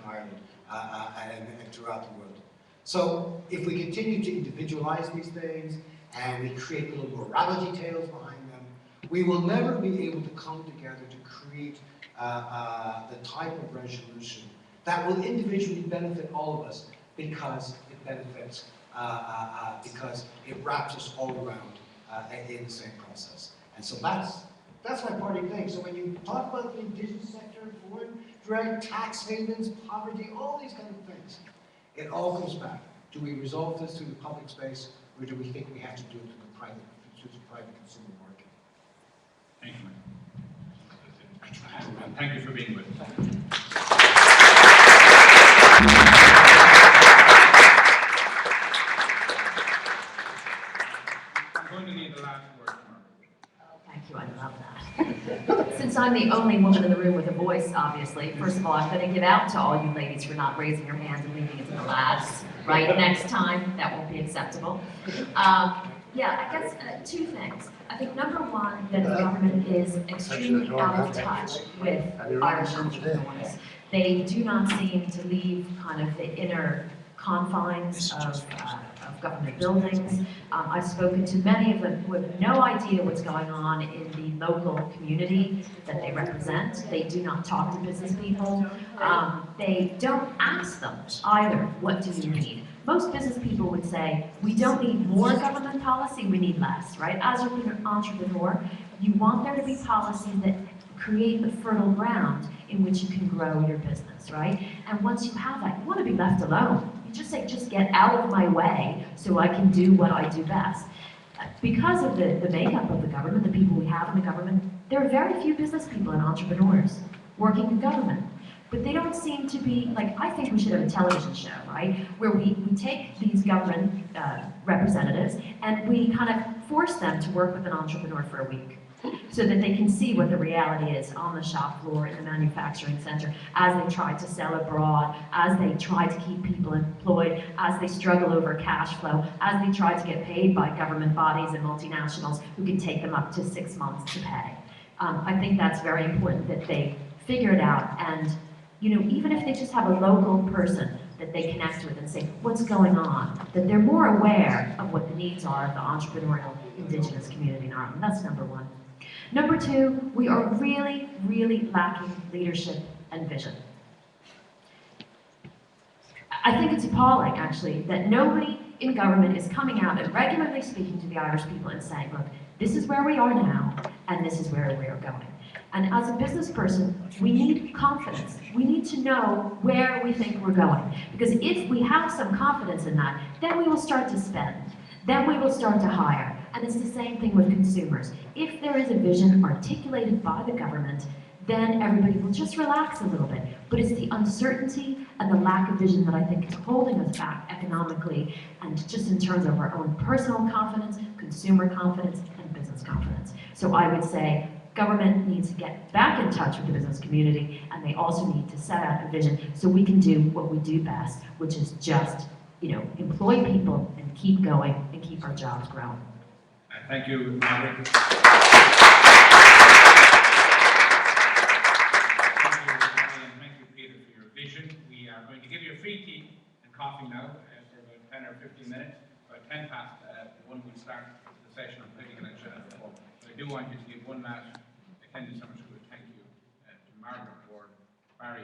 Ireland and throughout the world. So if we continue to individualize these things and we create little morality tales behind them, we will never be able to come together to create the type of resolution that will individually benefit all of us because it benefits, because it wraps us all around in the same process. And so that's my party thing. So when you talk about the indigenous sector, foreign direct tax havens, poverty, all these kind of things, it all comes back. Do we resolve this through the public space, or do we think we have to do it through the private consumer market? Thank you. And thank you for being with us. I'm going to need the last word, Margaret. Thank you, I love that. Since I'm the only woman in the room with a voice, obviously, first of all, I'm going to give out to all you ladies for not raising your hands and leaving it to the last. Right, next time, that won't be acceptable. Yeah, I guess two things. I think number one, that the government is extremely out of touch with Irish cultural norms. They do not seem to leave kind of the inner confines of government buildings. I've spoken to many of them who have no idea what's going on in the local community that they represent. They do not talk to business people. They don't ask them either, what do you need? most business people would say, we don't need more government policy, we need less, right? As an entrepreneur, you want there to be policies that create the fertile ground in which you can grow your business, right? And once you have that, you want to be left alone. You just say, just get out of my way so I can do what I do best. Because of the makeup of the government, the people we have in the government, there are very few business people and entrepreneurs working in government. But they don't seem to be, like, I think we should have a television show, right? Where we take these government representatives and we kind of force them to work with an entrepreneur for a week, so that they can see what the reality is on the shop floor, in the manufacturing center, as they try to sell abroad, as they try to keep people employed, as they struggle over cash flow, as they try to get paid by government bodies and multinationals who can take them up to 6 months to pay. I think that's very important that they figure it out, and even if they just have a local person that they connect with and say, what's going on, that they're more aware of what the needs are of the entrepreneurial indigenous community in Ireland. That's number one. Number two, we are really, really lacking leadership and vision. I think it's appalling, actually, that nobody in government is coming out and regularly speaking to the Irish people and saying, look, this is where we are now, and this is where we are going. And as a business person, we need confidence. We need to know where we think we're going. Because if we have some confidence in that, then we will start to spend. Then we will start to hire. And it's the same thing with consumers. If there is a vision articulated by the government, then everybody will just relax a little bit. But it's the uncertainty and the lack of vision that I think is holding us back economically, and just in terms of our own personal confidence, consumer confidence, and business confidence. So I would say government needs to get back in touch with the business community, and they also need to set out a vision so we can do what we do best, which is just, employ people and keep going and keep our jobs growing. Thank you, Margaret. Thank you, Peter, for your vision. We are going to give you a free tea and coffee now for about 10 or 15 minutes. About 10 past 1, we'll start the session on political action and reform. So I do want you to give one last attendee summer school thank you to Margaret Ward, Barry